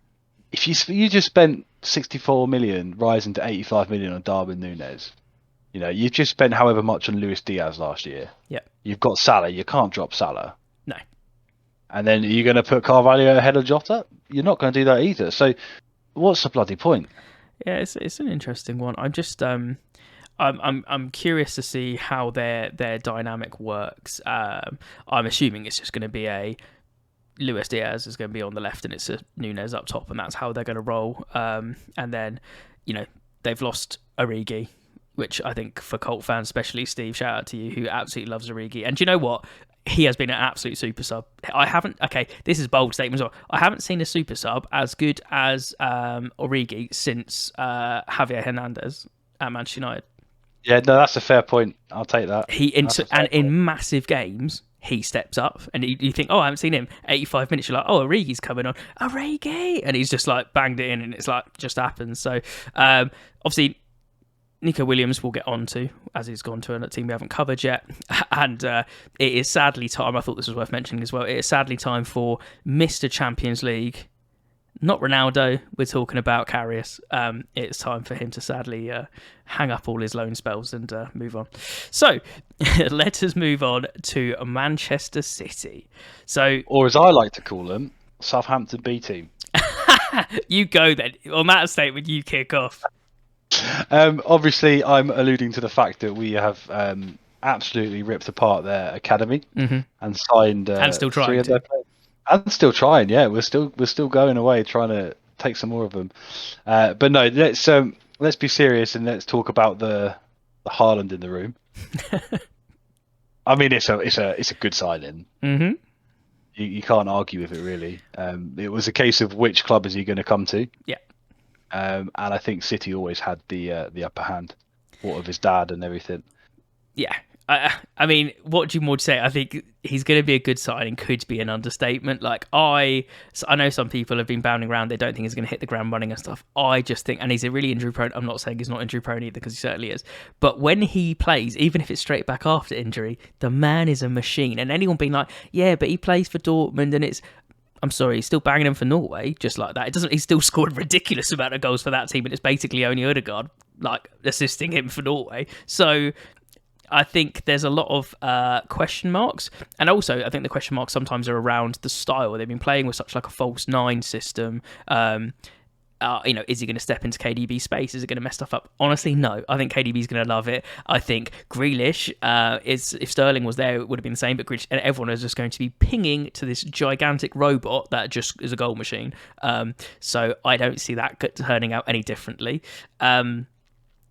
[SPEAKER 2] if you just spent 64 million rising to 85 million on Darwin Núñez, you know, you've just spent however much on Luis Diaz last year.
[SPEAKER 1] Yeah.
[SPEAKER 2] You've got Salah. You can't drop Salah.
[SPEAKER 1] No. And
[SPEAKER 2] then you're going to put Carvalho ahead of Jota? You're not going to do that either. So what's the bloody point?
[SPEAKER 1] Yeah, it's an interesting one. I'm just I'm curious to see how their dynamic works. I'm assuming it's just going to be Luis Diaz is going to be on the left and it's a Núñez up top, and that's how they're going to roll. And then, you know, they've lost Origi, which I think for Colt fans, especially Steve, shout out to you, who absolutely loves Origi. And do you know what? He has been an absolute super sub. This is a bold statement as well. I haven't seen a super sub as good as Origi since Javier Hernandez at Manchester United.
[SPEAKER 2] Yeah, no, that's a fair point. I'll take that.
[SPEAKER 1] In massive games, he steps up, and you think, oh, I haven't seen him. 85 minutes, you're like, oh, Origi's coming on. Origi! And he's just like banged it in, and it's like just happens. So obviously, Nico Williams will get on to, as he's gone to a team we haven't covered yet. And it is sadly time, I thought this was worth mentioning as well, it is sadly time for Mr. Champions League. Not Ronaldo, we're talking about Karius. It's time for him to sadly hang up all his loan spells and move on. So, let us move on to Manchester City. So,
[SPEAKER 2] or as I like to call them, Southampton B team.
[SPEAKER 1] You go then. On that statement, you kick off.
[SPEAKER 2] Obviously, I'm alluding to the fact that we have absolutely ripped apart their academy and signed
[SPEAKER 1] and still trying
[SPEAKER 2] three of their players. And still trying, yeah. We're still going away trying to take some more of them. But no, let's be serious and let's talk about the Haaland in the room. I mean, it's a good signing.
[SPEAKER 1] Mm-hmm.
[SPEAKER 2] You can't argue with it really. It was a case of which club is he going to come to?
[SPEAKER 1] Yeah.
[SPEAKER 2] And I think City always had the upper hand, what of his dad and everything.
[SPEAKER 1] Yeah. I mean, what do you more to say? I think he's going to be a good signing. Could be an understatement. Like I know some people have been bounding around. They don't think he's going to hit the ground running and stuff. I just think, and he's a really injury prone. I'm not saying he's not injury prone either, because he certainly is. But when he plays, even if it's straight back after injury, the man is a machine. And anyone being like, yeah, but he plays for Dortmund, and it's, I'm sorry, he's still banging him for Norway, just like that. It doesn't. He's still scored a ridiculous amount of goals for that team, and it's basically only Ødegaard like assisting him for Norway. So I think there's a lot of question marks, and also I think the question marks sometimes are around the style. They've been playing with such like a false nine system. Is he going to step into KDB's space? Is it going to mess stuff up? Honestly, no. I think KDB's going to love it. I think Grealish if Sterling was there, it would have been the same. But Grealish and everyone is just going to be pinging to this gigantic robot that just is a goal machine. So I don't see that turning out any differently.
[SPEAKER 2] Shout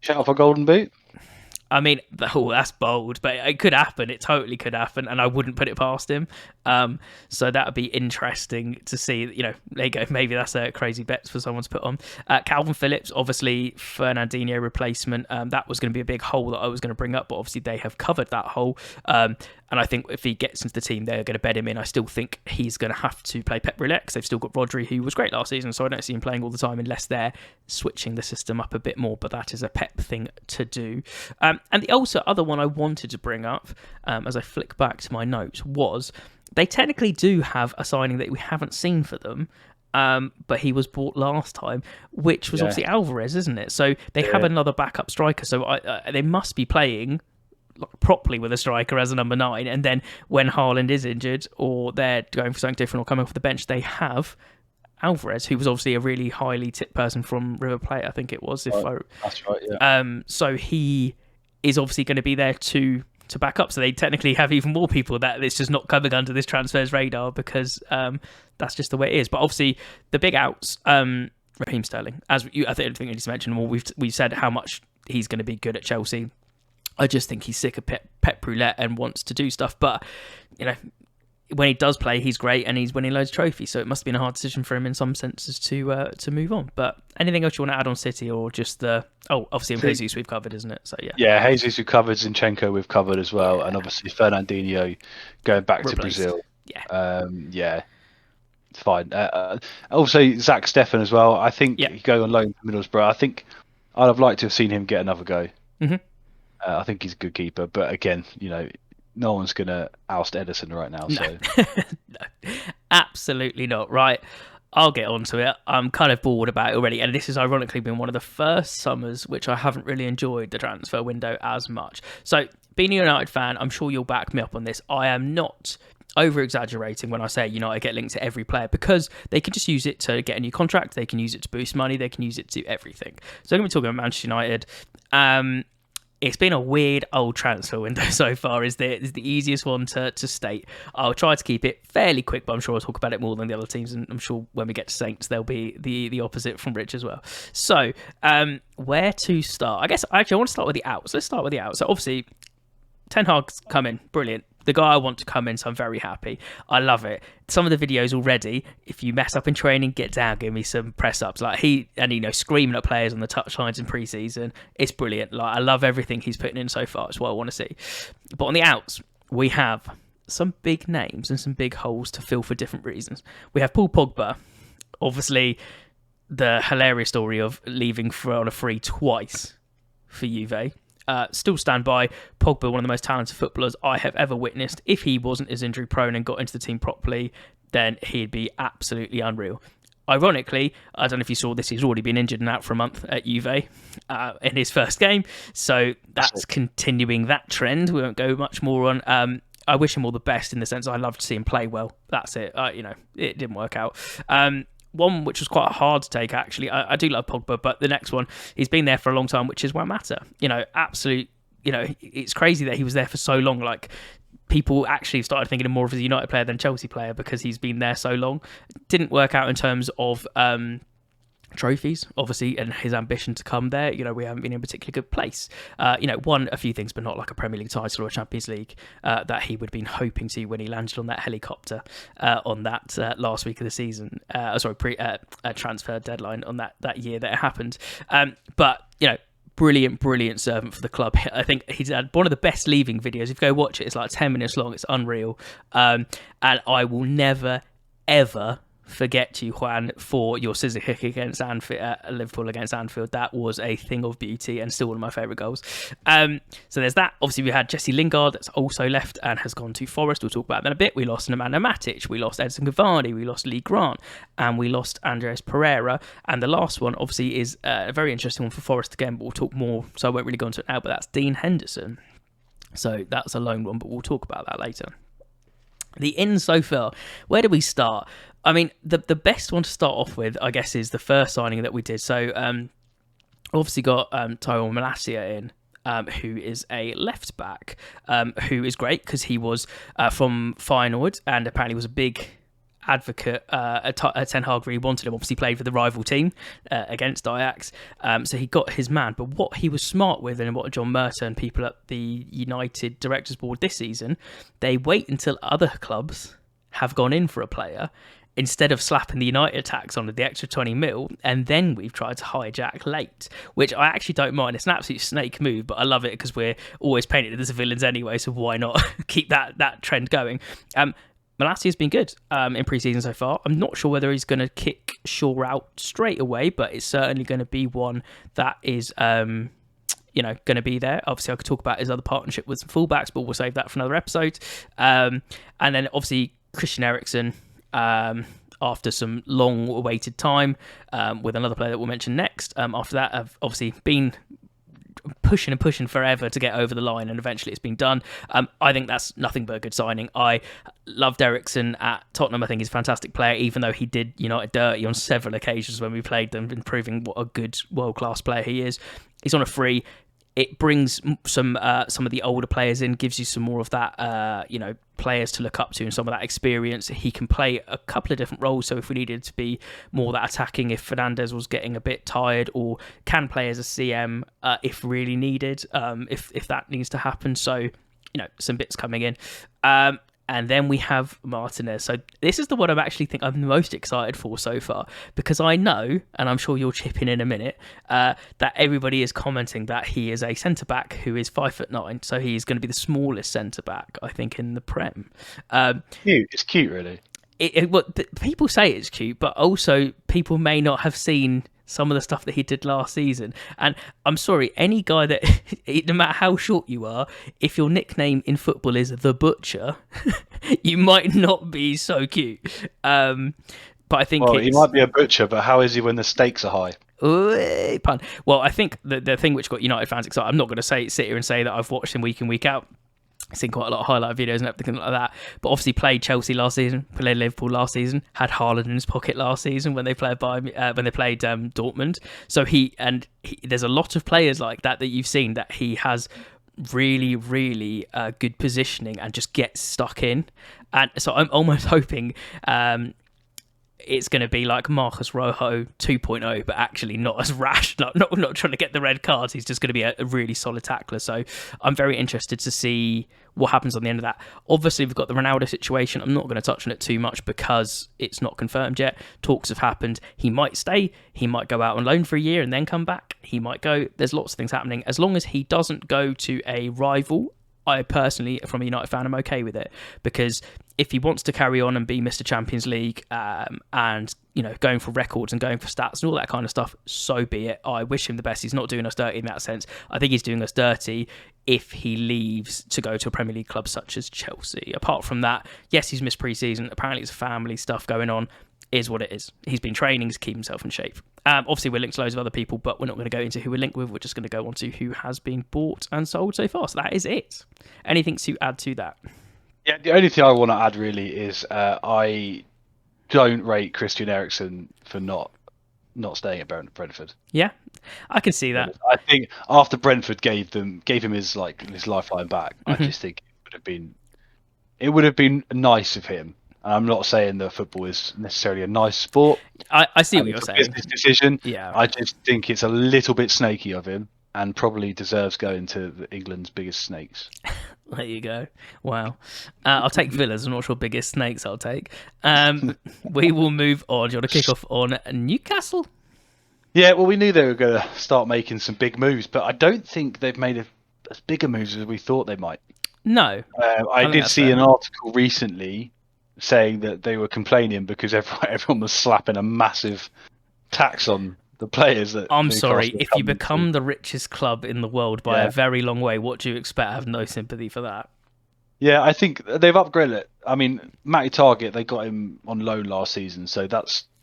[SPEAKER 2] out for Golden Boot.
[SPEAKER 1] I mean, that's bold, but it could happen. It totally could happen, and I wouldn't put it past him. So that would be interesting to see. There you go. Maybe that's a crazy bet for someone to put on. Calvin Phillips, obviously, Fernandinho replacement. That was going to be a big hole that I was going to bring up, but obviously they have covered that hole. And I think if he gets into the team, they're going to bed him in. I still think he's going to have to play Pep Roulette, because they've still got Rodri, who was great last season, so I don't see him playing all the time unless they're switching the system up a bit more, but that is a Pep thing to do. And the also other one I wanted to bring up, as I flick back to my notes, was they technically do have a signing that we haven't seen for them, but he was bought last time, which was obviously Alvarez, isn't it? So they have another backup striker, so they must be playing properly with a striker as a number 9, and then when Haaland is injured or they're going for something different or coming off the bench, they have Alvarez, who was obviously a really highly tipped person from River Plate, I think it was.
[SPEAKER 2] That's right, yeah.
[SPEAKER 1] So he is obviously going to be there to back up, so they technically have even more people that it's just not coming under this transfers radar, because that's just the way it is. But obviously the big outs, Raheem Sterling, I think you need to mention, well, we've said how much he's going to be good at Chelsea. I just think he's sick of Pep Roulette and wants to do stuff. But, when he does play, he's great and he's winning loads of trophies. So it must have been a hard decision for him in some senses to move on. But anything else you want to add on City, or just obviously Jesus we've covered, isn't it? So yeah.
[SPEAKER 2] Yeah, Jesus we've covered, Zinchenko we've covered as well. And obviously Fernandinho going back to Brazil.
[SPEAKER 1] Yeah.
[SPEAKER 2] It's fine. Also Zach Steffen as well. I think he go on loan to Middlesbrough. I think I'd have liked to have seen him get another go.
[SPEAKER 1] Mm-hmm.
[SPEAKER 2] I think he's a good keeper, but again, no one's going to oust Edison right now. So
[SPEAKER 1] no, absolutely not. Right, I'll get onto it. I'm kind of bored about it already, and this has ironically been one of the first summers which I haven't really enjoyed the transfer window as much. So, being a United fan, I'm sure you'll back me up on this. I am not over-exaggerating when I say United get linked to every player, because they can just use it to get a new contract, they can use it to boost money, they can use it to do everything. So I'm going to be talking about Manchester United. It's been a weird old transfer window so far, is the easiest one to state. I'll try to keep it fairly quick, but I'm sure I'll talk about it more than the other teams, and I'm sure when we get to Saints, there'll be the opposite from Rich as well. So, where to start? I guess, actually, I want to start with the outs. Let's start with the outs. So, obviously, Ten Hag's come in, brilliant. The guy I want to come in, so I'm very happy. I love it. Some of the videos already, if you mess up in training, get down, give me some press ups. Like screaming at players on the touchlines in pre-season. It's brilliant. Like, I love everything he's putting in so far. It's what I want to see. But on the outs, we have some big names and some big holes to fill for different reasons. We have Paul Pogba, obviously the hilarious story of leaving on a free twice for Juve. Still stand by Pogba, one of the most talented footballers I have ever witnessed. If he wasn't as injury prone and got into the team properly, then he'd be absolutely unreal. Ironically, I don't know if you saw this, he's already been injured and out for a month at Juve in his first game. So that's continuing that trend. We won't go much more on. I wish him all the best in the sense I love to see him play well. That's it. It didn't work out. One which was quite hard to take, actually. I do love Pogba, but the next one, he's been there for a long time, which is Juan Mata. It's crazy that he was there for so long. Like, people actually started thinking of more of as a United player than a Chelsea player because he's been there so long. Didn't work out in terms of trophies, obviously, and his ambition to come there. We haven't been in a particularly good place. Won a few things, but not like a Premier League title or a Champions League that he would have been hoping to when he landed on that helicopter on that last week of the season. Transfer deadline on that year that it happened. But brilliant servant for the club. I think he's had one of the best leaving videos. If you go watch it, it's like 10 minutes long. It's unreal. And I will never, ever forget you, Juan, for your scissor kick against Liverpool against Anfield. That was a thing of beauty and still one of my favourite goals. So there's that. Obviously, we had Jesse Lingard that's also left and has gone to Forest. We'll talk about that in a bit. We lost Nemanja Matic, we lost Edson Cavani, we lost Lee Grant, and we lost Andreas Pereira. And the last one, obviously, is a very interesting one for Forest again, but we'll talk more, so I won't really go into it now, but that's Dean Henderson. So that's a lone one, but we'll talk about that later. The ins so far, where do we start? I mean, the best one to start off with, I guess, is the first signing that we did. So, obviously got Tyrone Malacia in, who is a left back, who is great because he was from Feyenoord and apparently was a big advocate at Ten Hag. Really wanted him. Obviously played for the rival team against Ajax, so he got his man. But what he was smart with, and what John Murta and people at the United Directors Board this season, they wait until other clubs have gone in for a player instead of slapping the United tax on the extra 20 mil, and then we've tried to hijack late, which I actually don't mind. It's an absolute snake move, but I love it because we're always painted as villains anyway, so why not keep that trend going? Malacia has been good in pre-season so far. I'm not sure whether he's going to kick Shaw out straight away, but it's certainly going to be one that is going to be there. Obviously, I could talk about his other partnership with some fullbacks, but we'll save that for another episode. And then obviously Christian Eriksen, after some long-awaited time, with another player that we'll mention next. After that, I've obviously been pushing forever to get over the line, and eventually it's been done. I think that's nothing but a good signing. I loved Eriksen at Tottenham. I think he's a fantastic player, even though he did United dirty on several occasions when we played them, and proving what a good world-class player he is. He's on a free. It brings some of the older players in, gives you some more of that, players to look up to and some of that experience. He can play a couple of different roles. So if we needed to be more that attacking, if Fernandes was getting a bit tired, or can play as a CM if really needed, if that needs to happen. So, some bits coming in. And then we have Martinez. So this is the one I'm the most excited for so far, because I know, and I'm sure you'll chip in a minute, that everybody is commenting that he is a centre-back who is 5'9", so he's going to be the smallest centre-back, I think, in the Prem.
[SPEAKER 2] Cute. It's cute, really.
[SPEAKER 1] People say it's cute, but also people may not have seen some of the stuff that he did last season. And I'm sorry, any guy that, no matter how short you are, if your nickname in football is The Butcher, you might not be so cute. But I think
[SPEAKER 2] he might be a butcher, but how is he when the stakes are high?
[SPEAKER 1] Pun. Well, I think the thing which got United fans excited, I'm not going to sit here and say that I've watched him week in, week out. Seen quite a lot of highlight videos and everything like that, but obviously played Chelsea last season, played Liverpool last season, had Haaland in his pocket last season when they played Dortmund. So there's a lot of players like that you've seen that he has really, really good positioning and just gets stuck in. And so I'm almost hoping it's going to be like Marcus Rojo 2.0, but actually not as rash, not trying to get the red cards. He's just going to be a really solid tackler. So I'm very interested to see what happens on the end of that. Obviously, we've got the Ronaldo situation. I'm not going to touch on it too much because it's not confirmed yet. Talks have happened. He might stay. He might go out on loan for a year and then come back. He might go. There's lots of things happening. As long as he doesn't go to a rival, I personally, from a United fan, I'm okay with it, because if he wants to carry on and be Mr. Champions League, and going for records and going for stats and all that kind of stuff, so be it. I wish him the best. He's not doing us dirty in that sense. I think he's doing us dirty if he leaves to go to a Premier League club such as Chelsea. Apart from that, yes, he's missed pre-season. Apparently, it's family stuff going on. Is what it is. He's been training to keep himself in shape. Obviously, we're linked to loads of other people, but we're not going to go into who we're linked with. We're just going to go on to who has been bought and sold so far. So that is it. Anything to add to that?
[SPEAKER 2] Yeah, the only thing I want to add really is I don't rate Christian Eriksen for not staying at Brentford.
[SPEAKER 1] Yeah, I can see that.
[SPEAKER 2] I think after Brentford gave him his lifeline back, I just think it would have been nice of him. I'm not saying that football is necessarily a nice sport.
[SPEAKER 1] I see what you're saying.
[SPEAKER 2] It's a business decision.
[SPEAKER 1] Yeah.
[SPEAKER 2] I just think it's a little bit snaky of him, and probably deserves going to England's biggest snakes.
[SPEAKER 1] There you go. Wow. I'll take Villa's. I'm not sure biggest snakes I'll take. We will move on. Do you want to kick off on Newcastle?
[SPEAKER 2] Yeah, well, we knew they were going to start making some big moves, but I don't think they've made as big a moves as we thought they might.
[SPEAKER 1] No.
[SPEAKER 2] I did see an article recently saying that they were complaining because everyone was slapping a massive tax on the players.
[SPEAKER 1] I'm sorry, if you become the richest club in the world by a very long way, what do you expect? I have no sympathy for that.
[SPEAKER 2] Yeah, I think they've upgraded it. I mean, Matty Target, they got him on loan last season, so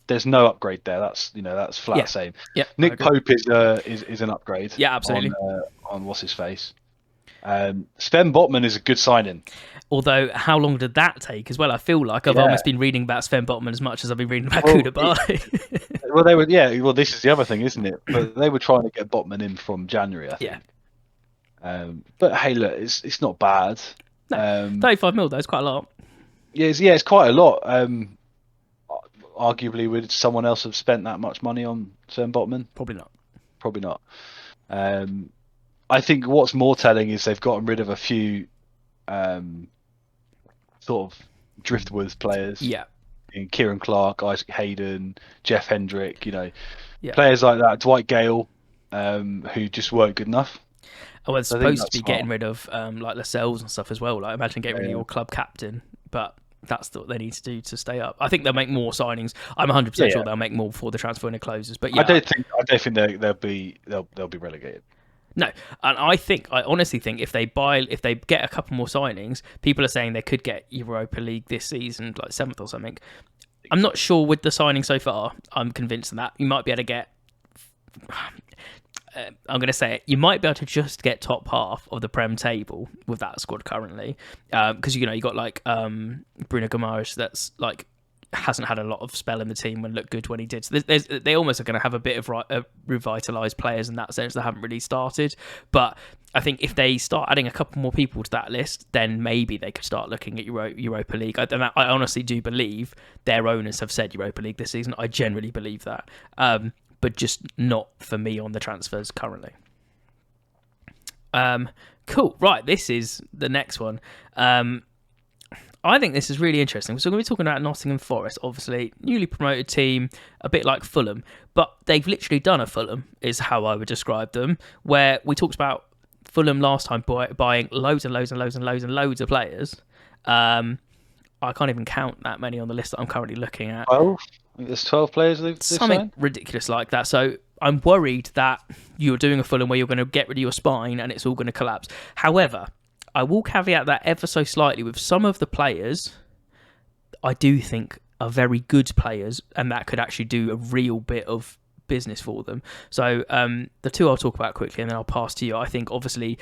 [SPEAKER 2] there's no upgrade there. That's flat same.
[SPEAKER 1] Yeah,
[SPEAKER 2] Nick Pope is an upgrade.
[SPEAKER 1] Yeah, absolutely.
[SPEAKER 2] On what's his face. Sven Botman is a good signing.
[SPEAKER 1] Although, how long did that take as well? I feel like I've almost been reading about Sven Botman as much as I've been reading about Koulibaly.
[SPEAKER 2] Well, they were, well, this is the other thing, isn't it? But they were trying to get Botman in from January, I think. Yeah. But hey, look, it's not bad.
[SPEAKER 1] No, 35 mil, though, it's quite a lot.
[SPEAKER 2] Yeah, it's quite a lot. Arguably, would someone else have spent that much money on Sven Botman?
[SPEAKER 1] Probably not.
[SPEAKER 2] I think what's more telling is they've gotten rid of a few sort of driftwood players.
[SPEAKER 1] Yeah.
[SPEAKER 2] In Kieran Clark, Isaac Hayden, Jeff Hendrick, players like that, Dwight Gale, who just weren't good enough.
[SPEAKER 1] Oh, well, it's supposed to be getting rid of like Lascelles and stuff as well. Like, imagine getting rid of your club captain, but that's what they need to do to stay up. I think they'll make more signings. I'm 100% sure they'll make more before the transfer window closes. But yeah,
[SPEAKER 2] I don't think they'll be relegated.
[SPEAKER 1] No, and I honestly think if they get a couple more signings, people are saying they could get Europa League this season, like 7th or something. I'm not sure with the signing so far. I'm convinced of that. You might be able to get. I'm going to say it. You might be able to just get top half of the Prem table with that squad currently, because you got like Bruno Guimaraes that's like hasn't had a lot of spell in the team and looked good when he did. So they almost are going to have a bit of revitalised players in that sense that haven't really started. But I think if they start adding a couple more people to that list, then maybe they could start looking at Europa League. I honestly do believe their owners have said Europa League this season. I generally believe that. But just not for me on the transfers currently. Cool. Right, this is the next one. I think this is really interesting. So we're going to be talking about Nottingham Forest, obviously, newly promoted team, a bit like Fulham. But they've literally done a Fulham, is how I would describe them, where we talked about Fulham last time buying loads and loads and loads and loads and loads of players. I can't even count that many on the list that I'm currently looking at.
[SPEAKER 2] 12? There's 12 players they've
[SPEAKER 1] something
[SPEAKER 2] signed?
[SPEAKER 1] Ridiculous like that. So I'm worried that you're doing a Fulham where you're going to get rid of your spine and it's all going to collapse. However, I will caveat that ever so slightly with some of the players I do think are very good players and that could actually do a real bit of business for them. So the two I'll talk about quickly and then I'll pass to you. I think obviously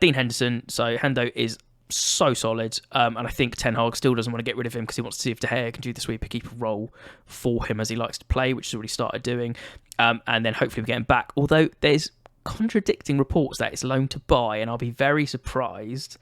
[SPEAKER 1] Dean Henderson, so Hendo is so solid, and I think Ten Hag still doesn't want to get rid of him because he wants to see if De Gea can do the sweeper keeper role for him as he likes to play, which he's already started doing, and then hopefully we get him back. Although there's contradicting reports that it's loan to buy, and I'll be very surprised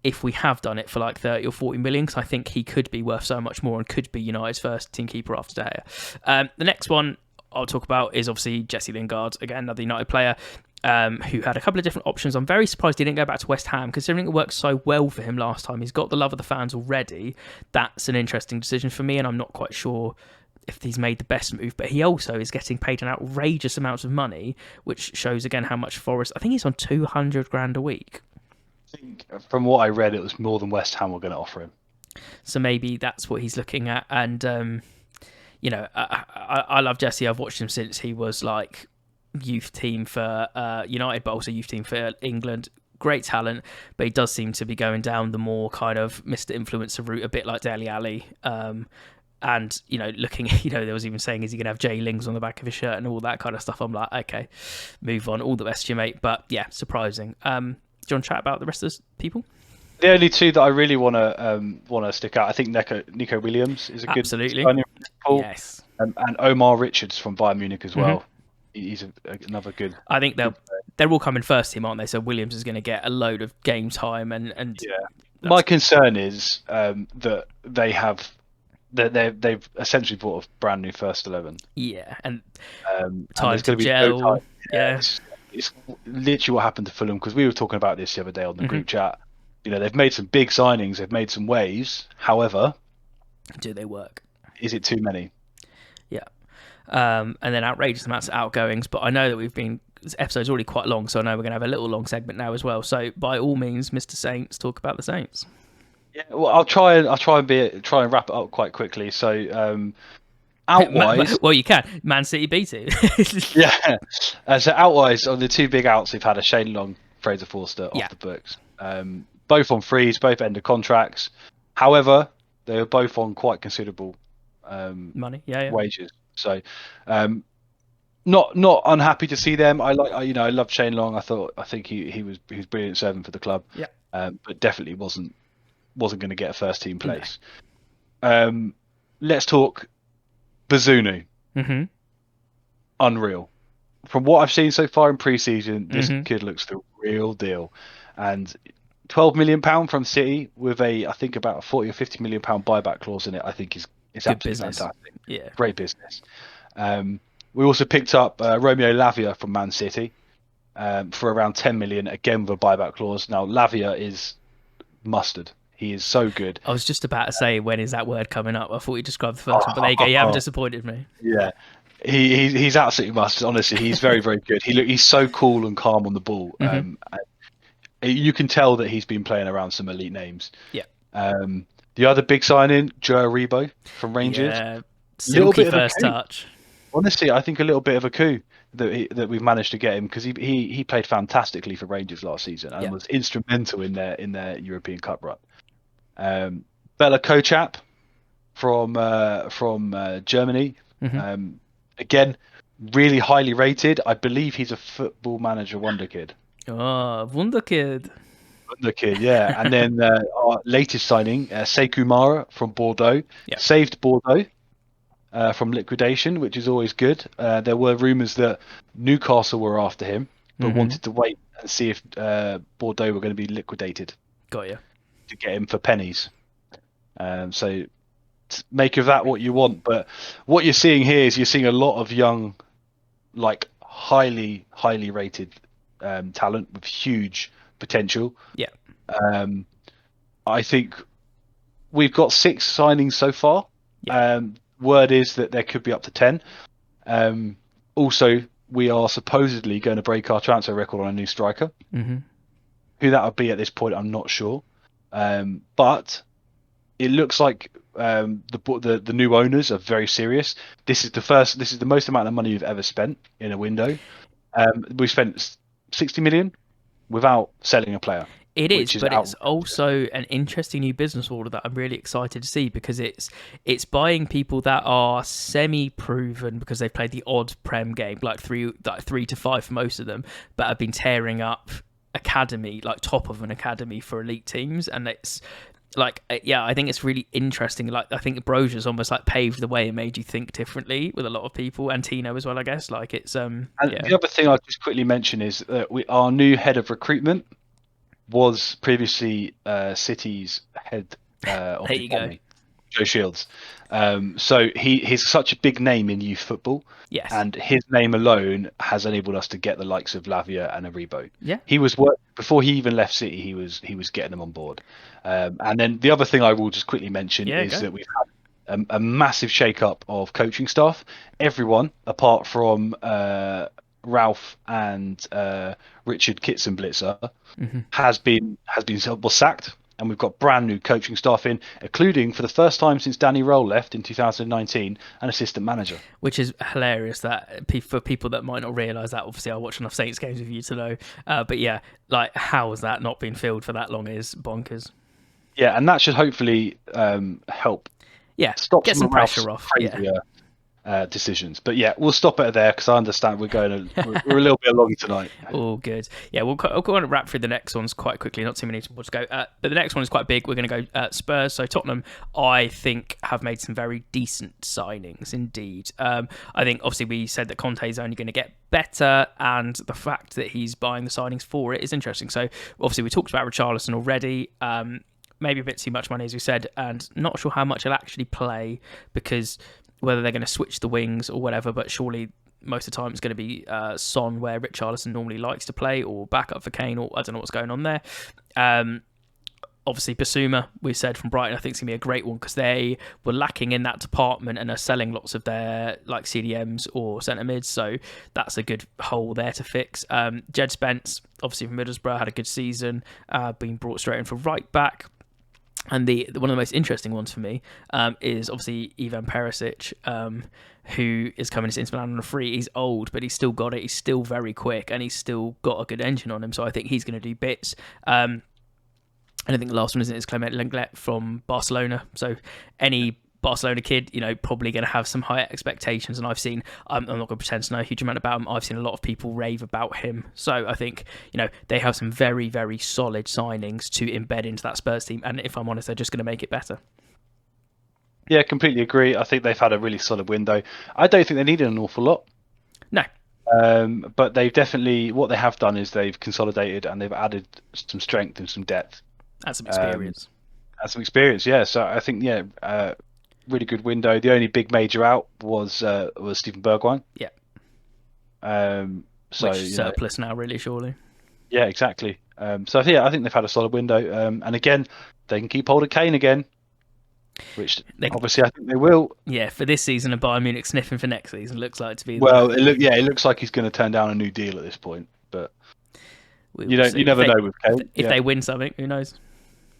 [SPEAKER 1] if we have done it for like 30 or 40 million, because I think he could be worth so much more and could be United's first team keeper after De Gea. The next one I'll talk about is obviously Jesse Lingard, again another United player, who had a couple of different options. I'm very surprised he didn't go back to West Ham, considering it worked so well for him last time. He's got the love of the fans already. That's an interesting decision for me, and I'm not quite sure if he's made the best move, but he also is getting paid an outrageous amount of money, which shows again how much Forest, I think he's on 200 grand a week.
[SPEAKER 2] think from what I read, it was more than West Ham were going to offer him.
[SPEAKER 1] So maybe that's what he's looking at. And I love Jesse. I've watched him since he was like youth team for United, but also youth team for England. Great talent, but he does seem to be going down the more kind of Mr. Influencer route, a bit like Dele Alli. And looking, there was even saying, is he gonna have J Lings on the back of his shirt and all that kind of stuff? I'm like, okay, move on. All the best to you, mate. But yeah, surprising. Do you want to chat about the rest of those people?
[SPEAKER 2] The only two that I really want to stick out, I think Nico Williams is a good
[SPEAKER 1] Absolutely.
[SPEAKER 2] signing from Liverpool.
[SPEAKER 1] Yes.
[SPEAKER 2] And Omar Richards from Bayern Munich as well. He's another good.
[SPEAKER 1] I think they're all coming first team, aren't they? So Williams is going to get a load of game time, and
[SPEAKER 2] yeah. My concern is that they've essentially bought a brand new first 11.
[SPEAKER 1] Yeah, and
[SPEAKER 2] time
[SPEAKER 1] to gel.
[SPEAKER 2] No time. Yeah, it's literally what happened to Fulham, because we were talking about this the other day on the group chat. They've made some big signings, they've made some waves. However,
[SPEAKER 1] do they work?
[SPEAKER 2] Is it too many?
[SPEAKER 1] Yeah. And then outrageous amounts of outgoings. But I know that this episode's already quite long, so I know we're going to have a little long segment now as well. So by all means, Mr. Saints, talk about the Saints.
[SPEAKER 2] Yeah, well, I'll try and wrap it up quite quickly. So, outwise,
[SPEAKER 1] well, you can. Man City beat it.
[SPEAKER 2] Yeah. So outwise, on the two big outs, we've had a Shane Long, Fraser Forster off the books. Both on frees, both end of contracts. However, they were both on quite considerable
[SPEAKER 1] money,
[SPEAKER 2] wages. So, not unhappy to see them. I loved Shane Long. I think he was brilliant serving for the club.
[SPEAKER 1] Yeah.
[SPEAKER 2] But definitely wasn't going to get a first team place. No. Let's talk Bazunu. Unreal. From what I've seen so far in pre-season, this kid looks the real deal. And £12 million from City with I think about a 40 or 50 million pound buyback clause in it, I think is absolutely fantastic.
[SPEAKER 1] Yeah.
[SPEAKER 2] Great business. We also picked up Romeo Lavia from Man City for around 10 million, again with a buyback clause. Now Lavia is mustard. He is so good.
[SPEAKER 1] I was just about to say, when is that word coming up? I thought you described the first one, but there you go. You haven't disappointed me.
[SPEAKER 2] Yeah. He's absolutely mustard. Honestly, he's very, very good. He's so cool and calm on the ball. You can tell that he's been playing around some elite names.
[SPEAKER 1] Yeah.
[SPEAKER 2] The other big signing, Joe Aribo from Rangers.
[SPEAKER 1] Yeah. Silky first touch.
[SPEAKER 2] Honestly, I think a little bit of a coup that we've managed to get him, because he played fantastically for Rangers last season and was instrumental in their European Cup run. Bella Kocap from Germany. Again, really highly rated. I believe he's a Football Manager wonder kid.
[SPEAKER 1] Oh, Wunderkid.
[SPEAKER 2] Wunderkid, yeah. And then our latest signing, Sekou Mara from Bordeaux.
[SPEAKER 1] Yeah. Saved
[SPEAKER 2] Bordeaux from liquidation, which is always good. There were rumours that Newcastle were after him, but wanted to wait and see if Bordeaux were going to be liquidated.
[SPEAKER 1] Got you.
[SPEAKER 2] To get him for pennies. So make of that what you want. But what you're seeing here is you're seeing a lot of young, like highly rated talent with huge potential.
[SPEAKER 1] Yeah.
[SPEAKER 2] I think we've got 6 signings so far. Yeah. Word is that there could be up to 10. Also, we are supposedly going to break our transfer record on a new striker. Who that would be at this point, I'm not sure. But it looks like the new owners are very serious. This is the most amount of money you've ever spent in a window. We spent 60 million without selling a player.
[SPEAKER 1] It is, but it's also an interesting new business model that I'm really excited to see, because it's buying people that are semi-proven because they've played the odd Prem game, like 3 to 5 for most of them, but have been tearing up academy, like top of an academy for elite teams. And it's like, I think it's really interesting. Like, I think Brozier's almost like paved the way and made you think differently with a lot of people, and Tino as well, I guess. Like, it's the
[SPEAKER 2] other thing I'll just quickly mention is that our new head of recruitment was previously City's head of
[SPEAKER 1] there you go.
[SPEAKER 2] Joe Shields. So he's such a big name in youth football.
[SPEAKER 1] Yes.
[SPEAKER 2] And his name alone has enabled us to get the likes of Lavia and Aribo.
[SPEAKER 1] Yeah.
[SPEAKER 2] He was before he even left City. He was getting them on board. And then the other thing I will just quickly mention is that we've had a massive shake-up of coaching staff. Everyone apart from Ralph and Richard Kitzenblitzer was sacked, and we've got brand new coaching staff in, including for the first time since Danny Roll left in 2019, an assistant manager.
[SPEAKER 1] Which is hilarious that for people that might not realise that. Obviously, I watch enough Saints games with you to know. But yeah, like how has that not been filled for that long is bonkers.
[SPEAKER 2] Yeah, and that should hopefully help.
[SPEAKER 1] Yeah,
[SPEAKER 2] stop
[SPEAKER 1] get some pressure off.
[SPEAKER 2] Crazier, decisions. But yeah, we'll stop it there because I understand we're a little bit along tonight.
[SPEAKER 1] All good. Yeah, we'll go on and wrap through the next ones quite quickly. Not too many more to go. But the next one is quite big. We're going to go Spurs. So Tottenham, I think, have made some very decent signings indeed. I think obviously we said that Conte is only going to get better, and the fact that he's buying the signings for it is interesting. So obviously we talked about Richarlison already. Maybe a bit too much money, as we said, and not sure how much he'll actually play, because whether they're going to switch the wings or whatever, but surely most of the time it's going to be Son, where Richarlison normally likes to play, or backup for Kane, or I don't know what's going on there. Obviously, Basuma, we said from Brighton, I think it's going to be a great one because they were lacking in that department and are selling lots of their like CDMs or centre mids, so that's a good hole there to fix. Jed Spence, obviously from Middlesbrough, had a good season, being brought straight in for right back. And one of the most interesting ones for me is obviously Ivan Perisic, who is coming to Inter Milan on a free. He's old, but he's still got it. He's still very quick, and he's still got a good engine on him. So I think he's going to do bits. And I think the last one is Clement Lenglet from Barcelona. So any Barcelona kid, probably going to have some higher expectations. And I'm not going to pretend to know a huge amount about him. I've seen a lot of people rave about him. So I think, they have some very, very solid signings to embed into that Spurs team. And if I'm honest, they're just going to make it better.
[SPEAKER 2] Yeah, completely agree. I think they've had a really solid window. I don't think they needed an awful lot.
[SPEAKER 1] No.
[SPEAKER 2] But they've definitely, what they have done is they've consolidated and they've added some strength and some depth.
[SPEAKER 1] And some experience.
[SPEAKER 2] Yeah. So I think, really good window. The only big major out was Steven Bergwijn.
[SPEAKER 1] Yeah.
[SPEAKER 2] So
[SPEAKER 1] which surplus now, really, surely.
[SPEAKER 2] Yeah, exactly. So yeah, I think they've had a solid window. And again, they can keep hold of Kane again, which obviously I think they will.
[SPEAKER 1] Yeah, for this season, and Bayern Munich sniffing for next season looks like to be.
[SPEAKER 2] Well, it looks like he's going to turn down a new deal at this point, but you never know with Kane.
[SPEAKER 1] If they win something, who knows?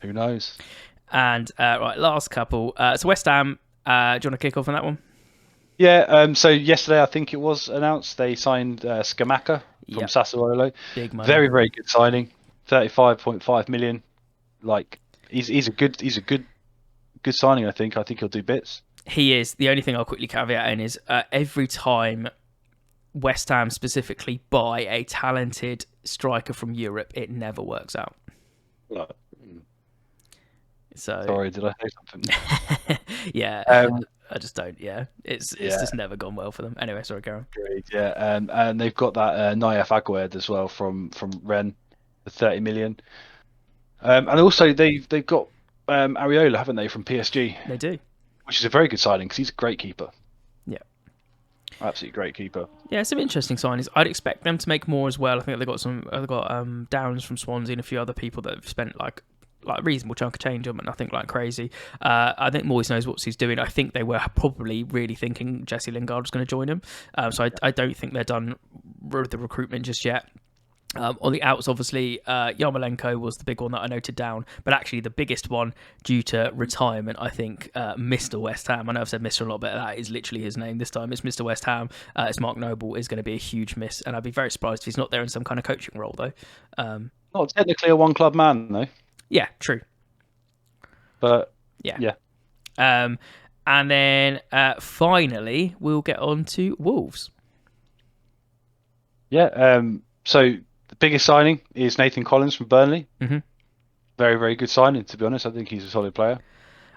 [SPEAKER 2] Who knows?
[SPEAKER 1] And right, last couple. So West Ham, do you want to kick off on that one?
[SPEAKER 2] Yeah. So yesterday, I think it was announced they signed Scamacca from Sassuolo.
[SPEAKER 1] Big money.
[SPEAKER 2] Very, very good signing. 35.5 million. Like he's a good signing. I think he'll do bits.
[SPEAKER 1] He is. The only thing I'll quickly caveat in is every time West Ham specifically buy a talented striker from Europe, it never works out.
[SPEAKER 2] No.
[SPEAKER 1] So
[SPEAKER 2] sorry, did I say something?
[SPEAKER 1] Yeah, I just don't. Yeah, it's just never gone well for them. Anyway, sorry, Karen.
[SPEAKER 2] Great, yeah, and they've got that Nayef Aguerd as well from Rennes for 30 million. And also they've got Areola, haven't they, from PSG?
[SPEAKER 1] They do,
[SPEAKER 2] which is a very good signing because he's a great keeper.
[SPEAKER 1] Yeah,
[SPEAKER 2] absolutely great keeper.
[SPEAKER 1] Yeah, some interesting signings. I'd expect them to make more as well. I think they've got Downs from Swansea and a few other people that have spent like a reasonable chunk of change on, but nothing like crazy. I think Moyes knows what he's doing. I think they were probably really thinking Jesse Lingard was going to join him. So I don't think they're done with the recruitment just yet. On the outs, obviously, Yarmolenko was the big one that I noted down, but actually the biggest one due to retirement, I think, Mr. West Ham. I know I've said Mr. a lot, but that is literally his name this time. It's Mr. West Ham. It's Mark Noble, is going to be a huge miss, and I'd be very surprised if he's not there in some kind of coaching role, though.
[SPEAKER 2] Not technically a one-club man, though.
[SPEAKER 1] Yeah, true.
[SPEAKER 2] But,
[SPEAKER 1] yeah. And then, finally, we'll get on to Wolves.
[SPEAKER 2] Yeah, so the biggest signing is Nathan Collins from Burnley.
[SPEAKER 1] Mm-hmm.
[SPEAKER 2] Very, very good signing, to be honest. I think he's a solid player.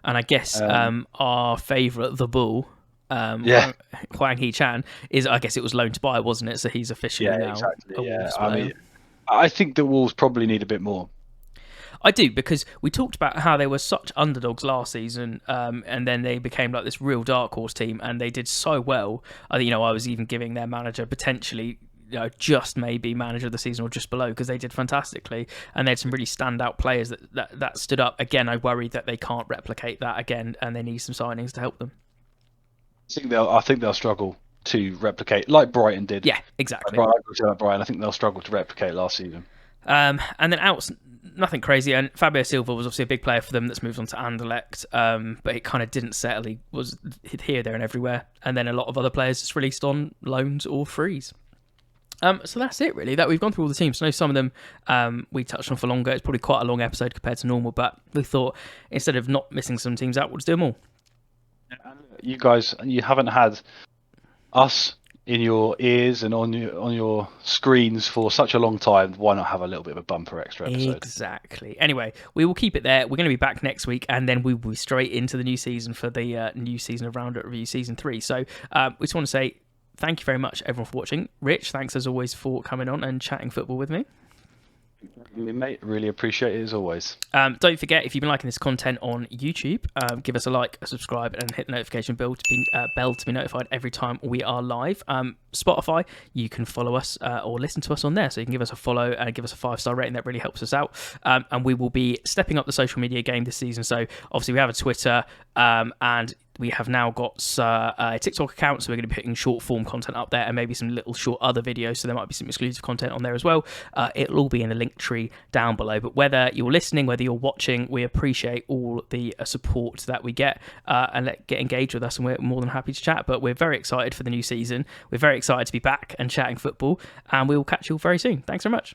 [SPEAKER 1] And I guess our favourite, the Bull, Hwang Hee-chan, I guess it was loaned to buy, wasn't it? So he's officially now
[SPEAKER 2] exactly.
[SPEAKER 1] a Wolves
[SPEAKER 2] player.
[SPEAKER 1] I mean,
[SPEAKER 2] I think the Wolves probably need a bit more.
[SPEAKER 1] I do, because we talked about how they were such underdogs last season, and then they became like this real dark horse team, and they did so well. I was even giving their manager potentially, just maybe manager of the season or just below, because they did fantastically, and they had some really standout players that stood up. Again, I worry that they can't replicate that again, and they need some signings to help them.
[SPEAKER 2] I think they'll struggle to replicate, like Brighton did.
[SPEAKER 1] Yeah, exactly.
[SPEAKER 2] Brighton, I think they'll struggle to replicate last season.
[SPEAKER 1] And then out, nothing crazy. And Fabio Silva was obviously a big player for them that's moved on to Anderlecht, but it kind of didn't settle. He was here, there, and everywhere. And then a lot of other players just released on loans or frees. So that's it, really. That we've gone through all the teams. I know some of them we touched on for longer. It's probably quite a long episode compared to normal, but we thought instead of not missing some teams out, we'll just do them all.
[SPEAKER 2] You guys, you haven't had us in your ears and on your screens for such a long time. Why not have a little bit of a bumper extra episode?
[SPEAKER 1] Exactly. Anyway, we will keep it there. We're going to be back next week, and then we will be straight into the new season for the new season of Roundup Review Season 3. So we just want to say thank you very much, everyone, for watching. Rich, thanks as always for coming on and chatting football with me.
[SPEAKER 2] Mate, really appreciate it as always.
[SPEAKER 1] Don't forget, if you've been liking this content on YouTube, give us a like, a subscribe, and hit the notification bell to be notified every time we are live. Spotify, you can follow us or listen to us on there, so you can give us a follow and give us a 5-star rating. That really helps us out. And we will be stepping up the social media game this season. So obviously we have a Twitter and we have now got a TikTok account, so we're going to be putting short form content up there and maybe some little short other videos, so there might be some exclusive content on there as well. It'll all be in the link tree down below. But whether you're listening, whether you're watching, we appreciate all the support that we get and get engaged with us, and we're more than happy to chat. But we're very excited for the new season. We're very excited to be back and chatting football, and we will catch you all very soon. Thanks very much.